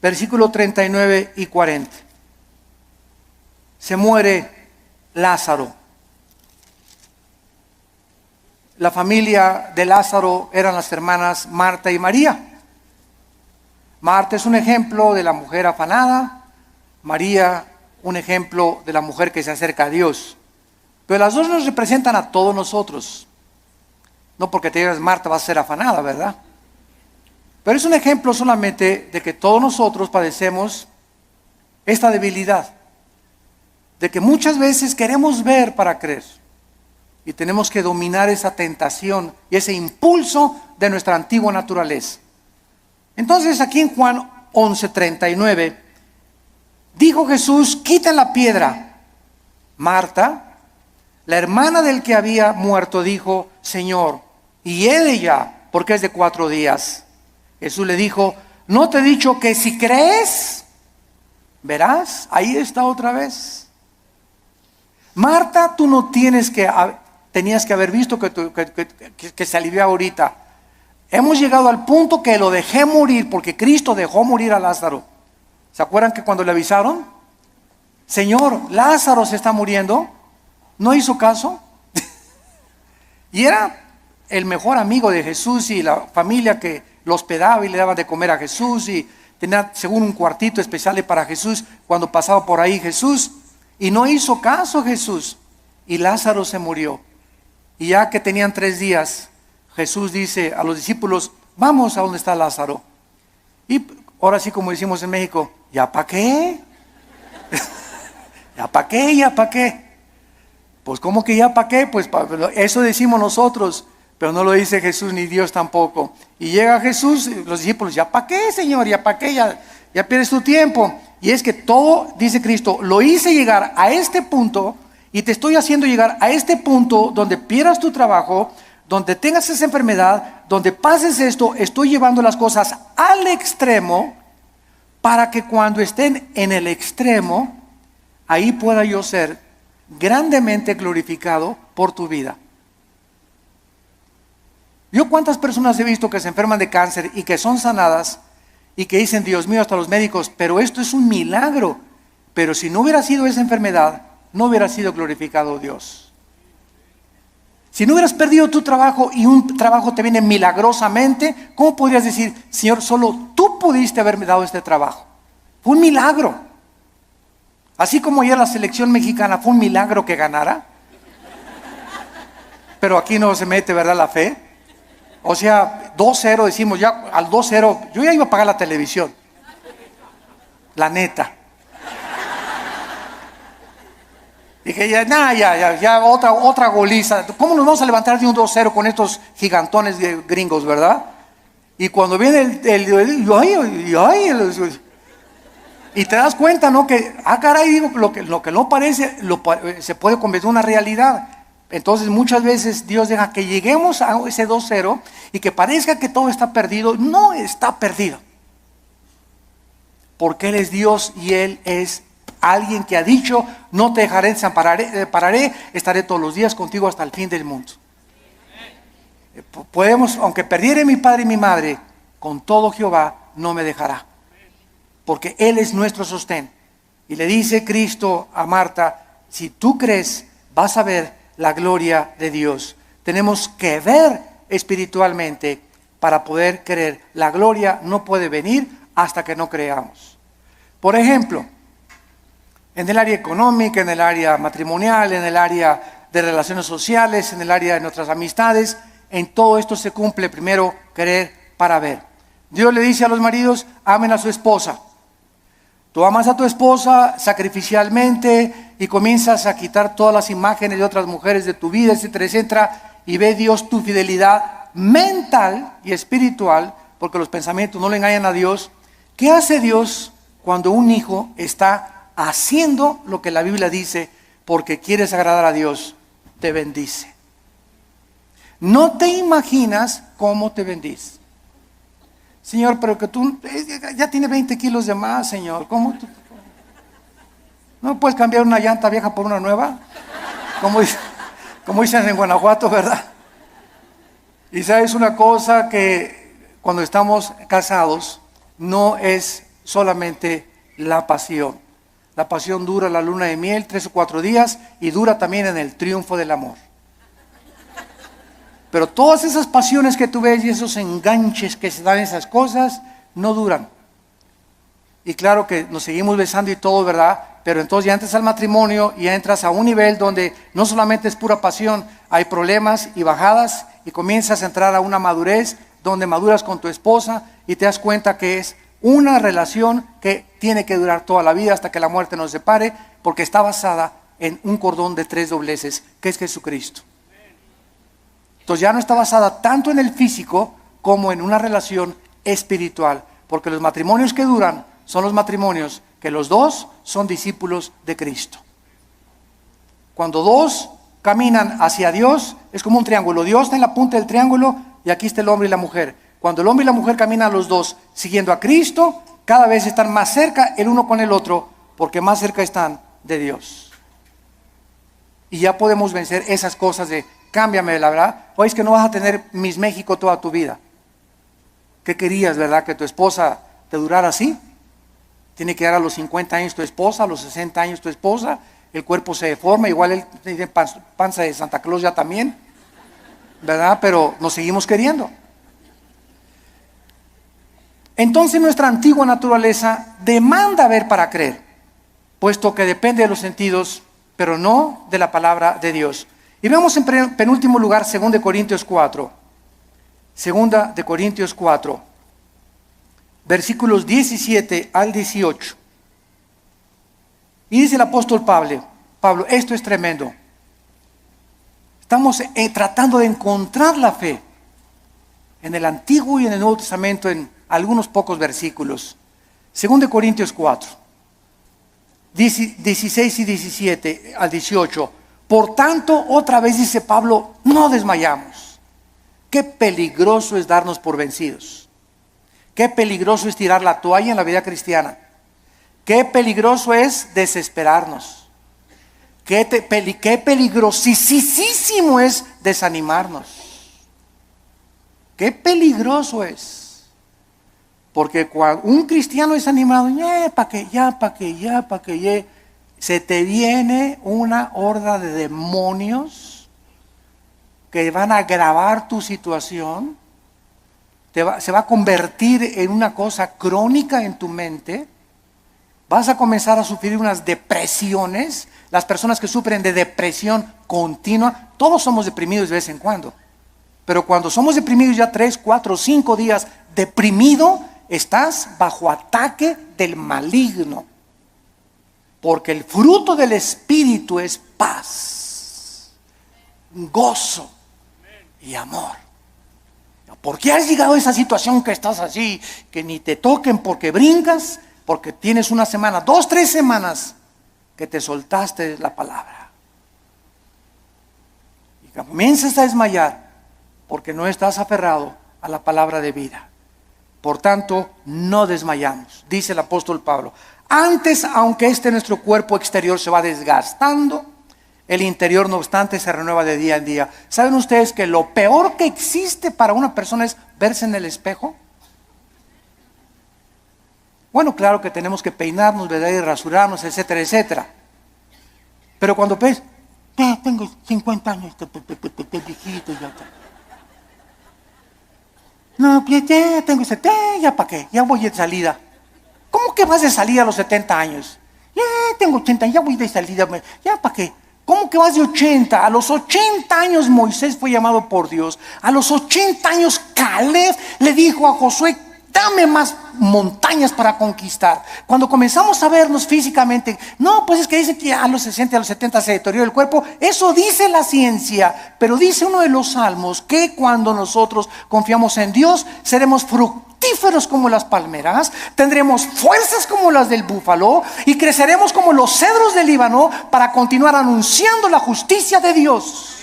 versículo 39 y 40. Se muere Lázaro. La familia de Lázaro eran las hermanas Marta y María. Marta es un ejemplo de la mujer afanada, María un ejemplo de la mujer que se acerca a Dios. Pero las dos nos representan a todos nosotros. No porque te digas Marta va a ser afanada, ¿verdad? Pero es un ejemplo solamente de que todos nosotros padecemos esta debilidad. De que muchas veces queremos ver para creer. Y tenemos que dominar esa tentación y ese impulso de nuestra antigua naturaleza. Entonces aquí en Juan 11:39 dijo Jesús, quiten la piedra. Marta, la hermana del que había muerto, dijo, Señor, y ella, porque es de 4 días. Jesús le dijo, ¿no te he dicho que si crees, verás? Ahí está otra vez. Marta, tú no tenías que haber visto que se alivió ahorita. Hemos llegado al punto que lo dejé morir, porque Cristo dejó morir a Lázaro. ¿Se acuerdan que cuando le avisaron? Señor, Lázaro se está muriendo. No hizo caso. Y era el mejor amigo de Jesús y la familia que lo hospedaba y le daba de comer a Jesús y tenía según un cuartito especial para Jesús cuando pasaba por ahí Jesús. Y no hizo caso Jesús. Y Lázaro se murió. Y ya que tenían 3 días, Jesús dice a los discípulos, vamos a donde está Lázaro. Y ahora sí, como decimos en México, ¿ya para qué? ¿Ya para qué? ¿Ya para qué? Pues ¿cómo que ya para qué? Pues eso decimos nosotros, pero no lo dice Jesús ni Dios tampoco. Y llega Jesús, los discípulos, ¿ya para qué, Señor? ¿Ya para qué? Ya pierdes tu tiempo. Y es que todo, dice Cristo, lo hice llegar a este punto y te estoy haciendo llegar a este punto donde pierdas tu trabajo, donde tengas esa enfermedad, donde pases esto. Estoy llevando las cosas al extremo para que cuando estén en el extremo, ahí pueda yo ser grandemente glorificado por tu vida. Yo cuántas personas he visto que se enferman de cáncer y que son sanadas y que dicen, Dios mío, hasta los médicos, pero esto es un milagro. Pero si no hubiera sido esa enfermedad, no hubiera sido glorificado Dios. Si no hubieras perdido tu trabajo y un trabajo te viene milagrosamente, ¿cómo podrías decir, Señor, solo tú pudiste haberme dado este trabajo? Fue un milagro. Así como ayer la selección mexicana fue un milagro que ganara. Pero aquí no se mete, ¿verdad?, la fe. O sea, 2-0 decimos, ya al 2-0, yo ya iba a pagar la televisión. La neta. Dije, ya, otra goliza. ¿Cómo nos vamos a levantar de un 2-0 con estos gigantones de gringos, verdad? Y cuando viene y te das cuenta, ¿no? Que, caray, digo, lo que no parece, se puede convertir en una realidad. Entonces muchas veces Dios deja que lleguemos a ese 2-0 y que parezca que todo está perdido. No está perdido. Porque Él es Dios y Él es alguien que ha dicho, no te dejaré, desampararé, estaré todos los días contigo hasta el fin del mundo. Podemos, aunque perdiere mi padre y mi madre, con todo Jehová no me dejará. Porque Él es nuestro sostén. Y le dice Cristo a Marta, si tú crees, vas a ver la gloria de Dios. Tenemos que ver espiritualmente para poder creer. La gloria no puede venir hasta que no creamos. Por ejemplo, en el área económica, en el área matrimonial, en el área de relaciones sociales, en el área de nuestras amistades, en todo esto se cumple primero creer para ver. Dios le dice a los maridos, amen a su esposa. Tú amas a tu esposa sacrificialmente y comienzas a quitar todas las imágenes de otras mujeres de tu vida, etcétera, etcétera, y ve Dios tu fidelidad mental y espiritual, porque los pensamientos no le engañan a Dios. ¿Qué hace Dios cuando un hijo está haciendo lo que la Biblia dice porque quieres agradar a Dios? Te bendice. No te imaginas cómo te bendice. Señor, pero que tú ya tiene 20 kilos de más, Señor. ¿Cómo tú? ¿No puedes cambiar una llanta vieja por una nueva? Como dicen en Guanajuato, ¿verdad? Y sabes una cosa, que cuando estamos casados no es solamente la pasión. La pasión dura la luna de miel 3 o 4 días y dura también en el triunfo del amor. Pero todas esas pasiones que tú ves y esos enganches que se dan en esas cosas no duran. Y claro que nos seguimos besando y todo, ¿verdad? Pero entonces ya entras al matrimonio y entras a un nivel donde no solamente es pura pasión, hay problemas y bajadas y comienzas a entrar a una madurez donde maduras con tu esposa y te das cuenta que es una relación que tiene que durar toda la vida hasta que la muerte nos separe, porque está basada en un cordón de 3 dobleces, que es Jesucristo. Entonces ya no está basada tanto en el físico como en una relación espiritual, porque los matrimonios que duran son los matrimonios que los dos son discípulos de Cristo. Cuando dos caminan hacia Dios, es como un triángulo. Dios está en la punta del triángulo y aquí está el hombre y la mujer. Cuando el hombre y la mujer caminan los dos siguiendo a Cristo, cada vez están más cerca el uno con el otro, porque más cerca están de Dios. Y ya podemos vencer esas cosas de cámbiame, la verdad. O es que no vas a tener Miss México toda tu vida. ¿Qué querías, verdad? ¿Que tu esposa te durara así? Tiene que dar a los 50 años tu esposa, a los 60 años tu esposa. el cuerpo se deforma, igual él tiene panza de Santa Claus ya también, ¿verdad? Pero nos seguimos queriendo. Entonces nuestra antigua naturaleza demanda ver para creer, puesto que depende de los sentidos, pero no de la palabra de Dios. Y vemos en penúltimo lugar 2 Corintios 4. 2 Corintios 4, versículos 17 al 18. Y dice el apóstol Pablo, esto es tremendo. Estamos tratando de encontrar la fe en el Antiguo y en el Nuevo Testamento en algunos pocos versículos. 2 Corintios 4, 16 y 17 al 18. Por tanto, otra vez dice Pablo, no desmayamos. Qué peligroso es darnos por vencidos. Qué peligroso es tirar la toalla en la vida cristiana. Qué peligroso es desesperarnos. Qué peligrosísimo es desanimarnos. Qué peligroso es. Porque cuando un cristiano es animado, se te viene una horda de demonios que van a agravar tu situación. Se va a convertir en una cosa crónica en tu mente. Vas a comenzar a sufrir unas depresiones. Las personas que sufren de depresión continua, todos somos deprimidos de vez en cuando. Pero cuando somos deprimidos ya 3, 4, 5 días deprimido, estás bajo ataque del maligno. Porque el fruto del Espíritu es paz, gozo y amor. ¿Por qué has llegado a esa situación que estás así? Que ni te toquen porque brincas, porque tienes una semana, 2, 3 semanas que te soltaste la palabra. Y comienzas a desmayar porque no estás aferrado a la palabra de vida. Por tanto, no desmayamos, dice el apóstol Pablo. Antes, aunque nuestro cuerpo exterior se va desgastando, el interior, no obstante, se renueva de día en día. ¿Saben ustedes que lo peor que existe para una persona es verse en el espejo? Bueno, claro que tenemos que peinarnos, ¿verdad? Y rasurarnos, etcétera, etcétera. Pero cuando ves, ya tengo 50 años, viejito, ya. No, ya tengo 70, ya para qué, ya voy de salida. ¿Cómo que vas de salida a los 70 años? Ya tengo 80, ya voy de salida, ya para qué. ¿Cómo que vas de 80? A los 80 años Moisés fue llamado por Dios. A los 80 años Caleb le dijo a Josué, dame más montañas para conquistar. Cuando comenzamos a vernos físicamente, no, pues es que dice que a los 60, a los 70 se deteriora el cuerpo. Eso dice la ciencia, pero dice uno de los salmos que cuando nosotros confiamos en Dios, seremos fructíferos como las palmeras, tendremos fuerzas como las del búfalo y creceremos como los cedros del Líbano para continuar anunciando la justicia de Dios.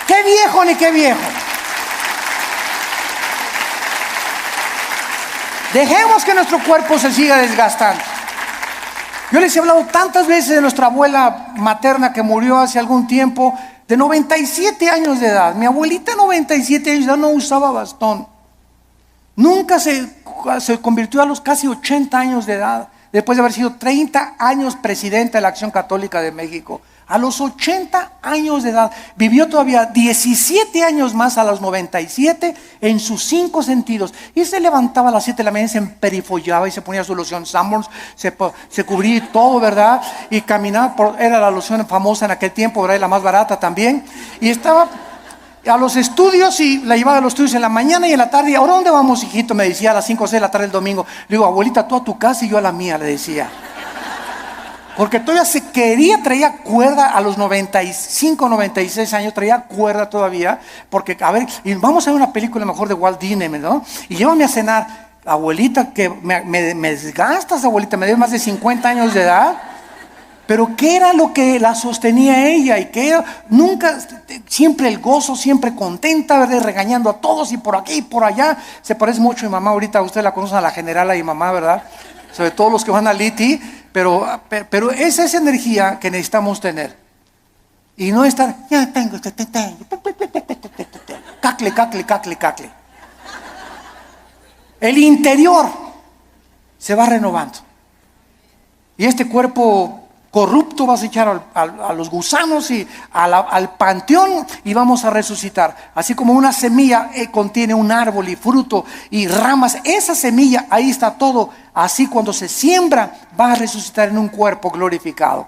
¡Qué viejo ni qué viejo! Dejemos que nuestro cuerpo se siga desgastando. Yo les he hablado tantas veces de nuestra abuela materna que murió hace algún tiempo, de 97 años de edad. Mi abuelita, 97 años de edad, no usaba bastón. Nunca se convirtió a los casi 80 años de edad, después de haber sido 30 años presidenta de la Acción Católica de México. A los 80 años de edad, vivió todavía 17 años más a los 97 en sus 5 sentidos. Y se levantaba a las 7 de la mañana, se emperifollaba y se ponía su loción Sanborns, se cubría todo, ¿verdad? Y caminaba, era la loción famosa en aquel tiempo, ¿verdad? Y la más barata también. Y estaba a los estudios y la llevaba a los estudios en la mañana y en la tarde. ¿Y ahora dónde vamos, hijito? Me decía a las 5 o 6 de la tarde el domingo. Le digo, abuelita, tú a tu casa y yo a la mía, le decía. Porque todavía se quería, traía cuerda a los 95, 96 años, traía cuerda todavía, porque, a ver, y vamos a ver una película mejor de Walt Disney, ¿no? Y llévame a cenar, abuelita, que me desgastas, abuelita, me debes más de 50 años de edad. Pero ¿qué era lo que la sostenía ella? Y que nunca, siempre el gozo, siempre contenta, ¿verdad? Regañando a todos y por aquí y por allá. Se parece mucho a mi mamá, ahorita ustedes la conocen, a la general, a mi mamá, ¿verdad? Sobre todo los que van a Liti, pero esa es energía que necesitamos tener. Y no estar, ya tengo, cacle. El interior se va renovando. Y este cuerpo corrupto vas a echar a los gusanos y al panteón y vamos a resucitar. Así como una semilla contiene un árbol y fruto y ramas, esa semilla, ahí está todo. Así cuando se siembra, va a resucitar en un cuerpo glorificado.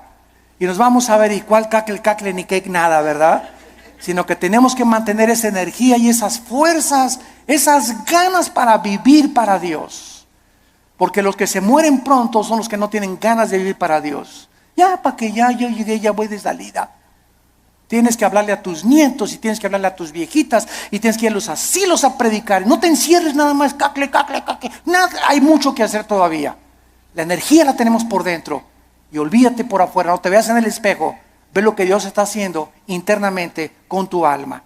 Y nos vamos a ver, y cuál cacle, ni cake, nada, ¿verdad? Sino que tenemos que mantener esa energía y esas fuerzas, esas ganas para vivir para Dios. Porque los que se mueren pronto son los que no tienen ganas de vivir para Dios. Ya, para que ya yo llegué, ya voy de salida. Tienes que hablarle a tus nietos y tienes que hablarle a tus viejitas y tienes que ir a los asilos a predicar. No te encierres nada más, cacle. Nada, hay mucho que hacer todavía. La energía la tenemos por dentro y olvídate por afuera. No te veas en el espejo. Ve lo que Dios está haciendo internamente con tu alma.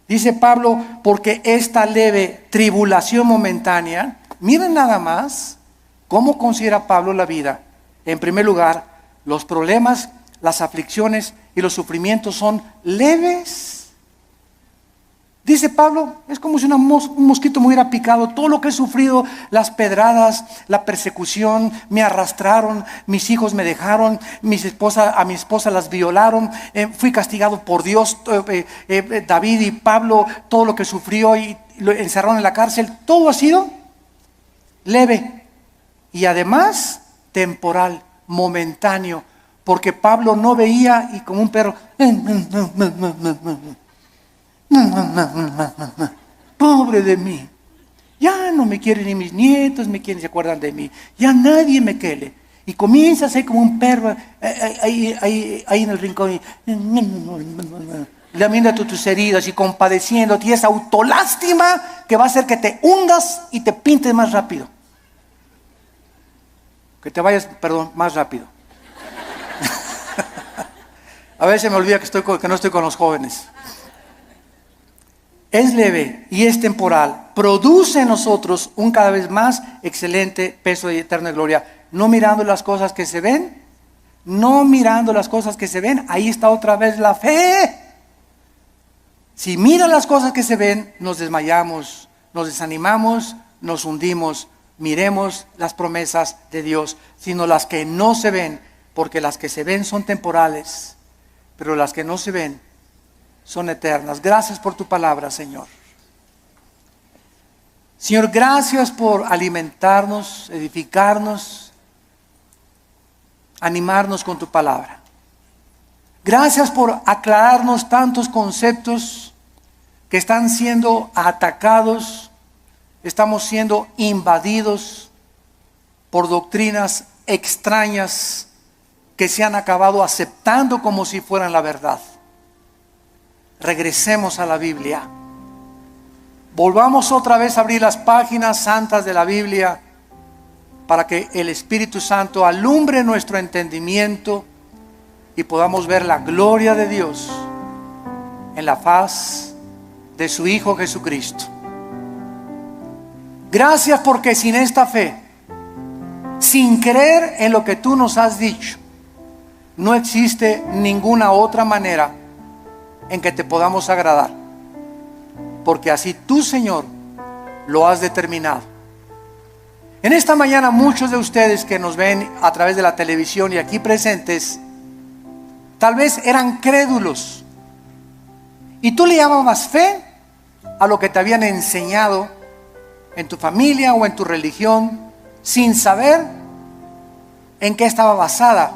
Dice Pablo, porque esta leve tribulación momentánea, miren nada más cómo considera Pablo la vida. En primer lugar, los problemas, las aflicciones y los sufrimientos son leves. Dice Pablo, es como si un mosquito me hubiera picado. Todo lo que he sufrido, las pedradas, la persecución, me arrastraron, mis hijos me dejaron, a mi esposa las violaron, fui castigado por Dios. David y Pablo, todo lo que sufrió y lo encerraron en la cárcel, todo ha sido leve y además temporal, momentáneo, porque Pablo no veía y como un perro, pobre de mí, ya no me quieren ni mis nietos, se acuerdan de mí, ya nadie me quiere, y comienza a ser como un perro ahí en el rincón, lamiendo tus heridas y compadeciéndote, y esa autolástima que va a hacer que te hundas y te pintes más rápido. Que te vayas, más rápido. A veces me olvida que no estoy con los jóvenes. Es leve y es temporal. Produce en nosotros un cada vez más excelente peso de eterna gloria. No mirando las cosas que se ven. No mirando las cosas que se ven. Ahí está otra vez la fe. Si mira las cosas que se ven, nos desmayamos, nos desanimamos, nos hundimos. Miremos las promesas de Dios, sino las que no se ven, porque las que se ven son temporales, pero las que no se ven son eternas. Gracias por tu palabra, Señor. Señor, gracias por alimentarnos, edificarnos, animarnos con tu palabra. Gracias por aclararnos tantos conceptos que están siendo atacados. Estamos siendo invadidos por doctrinas extrañas que se han acabado aceptando como si fueran la verdad. Regresemos a la Biblia. Volvamos otra vez a abrir las páginas santas de la Biblia para que el Espíritu Santo alumbre nuestro entendimiento y podamos ver la gloria de Dios en la faz de su Hijo Jesucristo. Gracias porque sin esta fe, sin creer en lo que tú nos has dicho, no existe ninguna otra manera en que te podamos agradar. Porque así tú, Señor, lo has determinado. En esta mañana muchos de ustedes que nos ven a través de la televisión y aquí presentes, tal vez eran crédulos. Y tú le llamabas fe a lo que te habían enseñado en tu familia o en tu religión, sin saber en qué estaba basada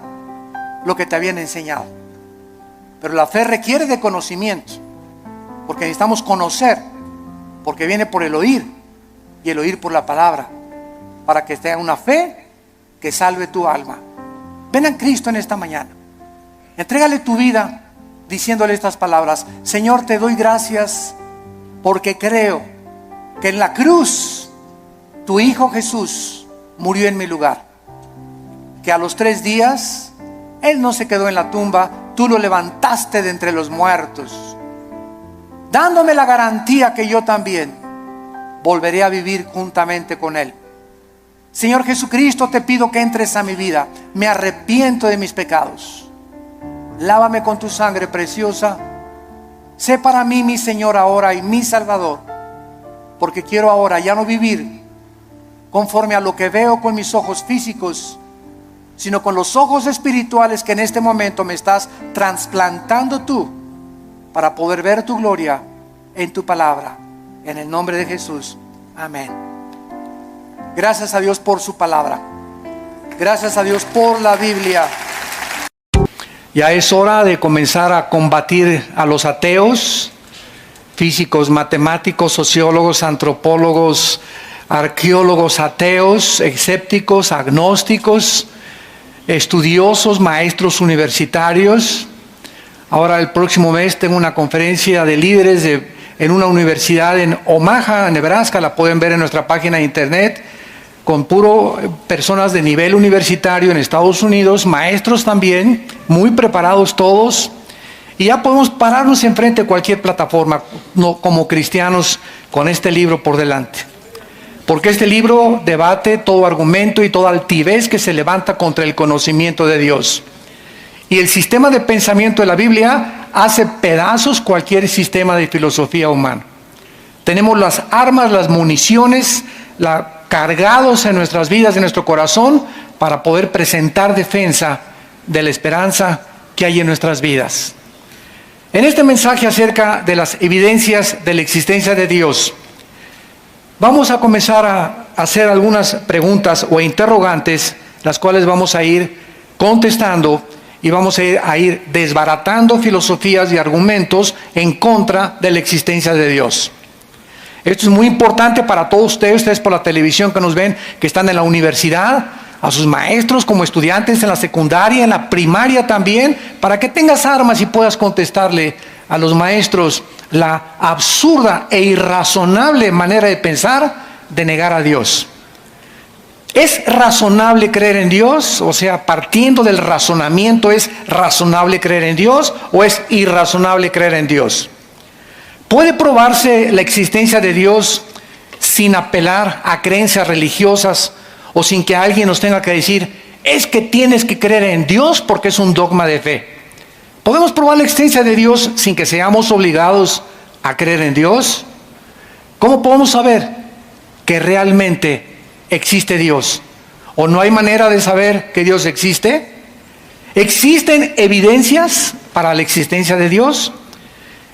lo que te habían enseñado. Pero la fe requiere de conocimiento, porque necesitamos conocer, porque viene por el oír y el oír por la palabra, para que tenga una fe que salve tu alma. Ven a Cristo en esta mañana, entrégale tu vida diciéndole estas palabras: Señor, te doy gracias porque creo que en la cruz tu Hijo Jesús murió en mi lugar, que a los 3 días Él no se quedó en la tumba, tú lo levantaste de entre los muertos, dándome la garantía que yo también volveré a vivir juntamente con Él. Señor Jesucristo, te pido que entres a mi vida. Me arrepiento de mis pecados. Lávame con tu sangre preciosa. Sé para mí mi Señor ahora y mi Salvador, porque quiero ahora ya no vivir conforme a lo que veo con mis ojos físicos, sino con los ojos espirituales que en este momento me estás trasplantando tú para poder ver tu gloria en tu palabra. En el nombre de Jesús. Amén. Gracias a Dios por su palabra. Gracias a Dios por la Biblia. Ya es hora de comenzar a combatir a los ateos, físicos, matemáticos, sociólogos, antropólogos, arqueólogos ateos, escépticos, agnósticos, estudiosos, maestros universitarios. Ahora el próximo mes tengo una conferencia de líderes en una universidad en Omaha, Nebraska. La pueden ver en nuestra página de internet, con personas de nivel universitario en Estados Unidos, maestros también, muy preparados todos. Y ya podemos pararnos enfrente de cualquier plataforma como cristianos con este libro por delante. Porque este libro debate todo argumento y toda altivez que se levanta contra el conocimiento de Dios. Y el sistema de pensamiento de la Biblia hace pedazos cualquier sistema de filosofía humana. Tenemos las armas, las municiones, cargados en nuestras vidas, en nuestro corazón, para poder presentar defensa de la esperanza que hay en nuestras vidas. En este mensaje acerca de las evidencias de la existencia de Dios, vamos a comenzar a hacer algunas preguntas o interrogantes, las cuales vamos a ir contestando y vamos a ir desbaratando filosofías y argumentos en contra de la existencia de Dios. Esto es muy importante para todos ustedes por la televisión que nos ven, que están en la universidad, a sus maestros como estudiantes en la secundaria, en la primaria también, para que tengas armas y puedas contestarle a los maestros la absurda e irrazonable manera de pensar de negar a Dios. ¿Es razonable creer en Dios? O sea, partiendo del razonamiento, ¿es razonable creer en Dios o es irrazonable creer en Dios? ¿Puede probarse la existencia de Dios sin apelar a creencias religiosas o sin que alguien nos tenga que decir, es que tienes que creer en Dios porque es un dogma de fe? ¿Podemos probar la existencia de Dios sin que seamos obligados a creer en Dios? ¿Cómo podemos saber que realmente existe Dios? ¿O no hay manera de saber que Dios existe? ¿Existen evidencias para la existencia de Dios?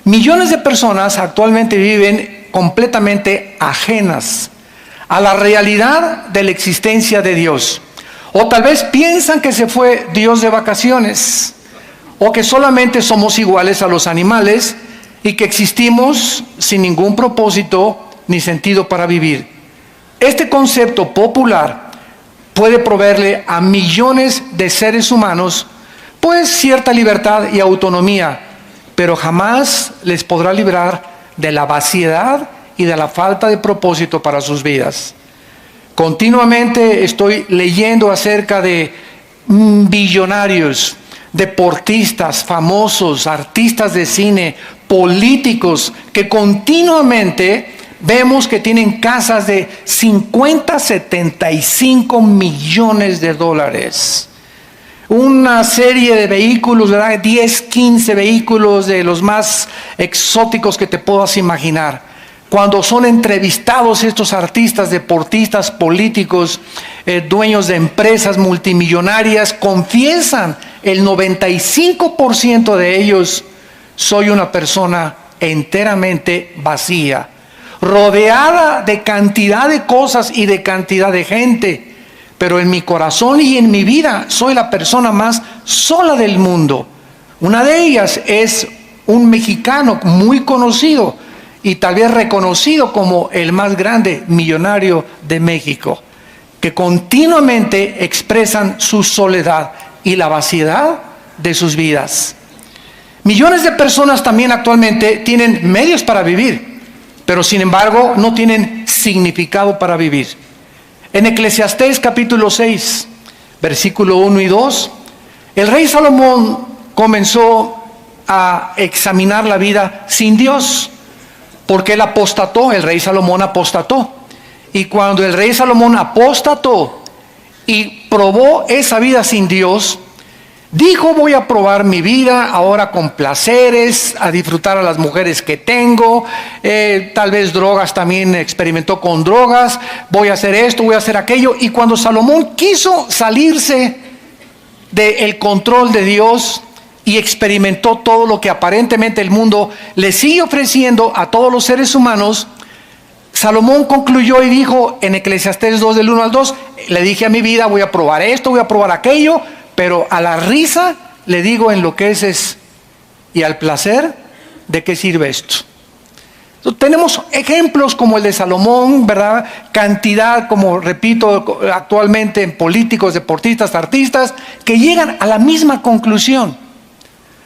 Millones de personas actualmente viven completamente ajenas a la realidad de la existencia de Dios. O tal vez piensan que se fue Dios de vacaciones, o que solamente somos iguales a los animales y que existimos sin ningún propósito ni sentido para vivir. Este concepto popular puede proveerle a millones de seres humanos pues cierta libertad y autonomía, pero jamás les podrá librar de la vaciedad y de la falta de propósito para sus vidas. Continuamente estoy leyendo acerca de billonarios, deportistas famosos, artistas de cine, políticos, que continuamente vemos que tienen casas de 50, 75 millones de dólares. Una serie de vehículos, ¿verdad? 10, 15 vehículos de los más exóticos que te puedas imaginar. Cuando son entrevistados estos artistas, deportistas, políticos, dueños de empresas multimillonarias, confiesan el 95% de ellos, soy una persona enteramente vacía, rodeada de cantidad de cosas y de cantidad de gente. Pero en mi corazón y en mi vida soy la persona más sola del mundo. Una de ellas es un mexicano muy conocido y tal vez reconocido como el más grande millonario de México, que continuamente expresan su soledad y la vaciedad de sus vidas. Millones de personas también actualmente tienen medios para vivir, pero sin embargo no tienen significado para vivir. En Eclesiastés capítulo 6, versículo 1 y 2, el rey Salomón comenzó a examinar la vida sin Dios, porque él apostató, el rey Salomón apostató. Y cuando el rey Salomón apostató y probó esa vida sin Dios, dijo, voy a probar mi vida ahora con placeres, a disfrutar a las mujeres que tengo, tal vez drogas, también experimentó con drogas, voy a hacer esto, voy a hacer aquello. Y cuando Salomón quiso salirse del control de Dios y experimentó todo lo que aparentemente el mundo le sigue ofreciendo a todos los seres humanos, Salomón concluyó y dijo en Eclesiastés 2 del 1 al 2, le dije a mi vida, voy a probar esto, voy a probar aquello, pero a la risa le digo enloqueces y al placer, ¿de qué sirve esto? Entonces, tenemos ejemplos como el de Salomón, ¿verdad? Cantidad, como repito, actualmente en políticos, deportistas, artistas, que llegan a la misma conclusión.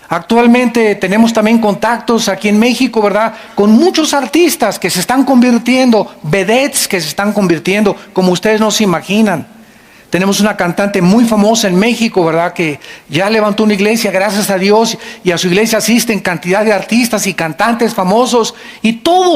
Actualmente tenemos también contactos aquí en México, ¿verdad? Con muchos artistas que se están convirtiendo, vedettes que se están convirtiendo, como ustedes no se imaginan. Tenemos una cantante muy famosa en México, ¿verdad? Que ya levantó una iglesia, gracias a Dios, y a su iglesia asisten cantidad de artistas y cantantes famosos, y todos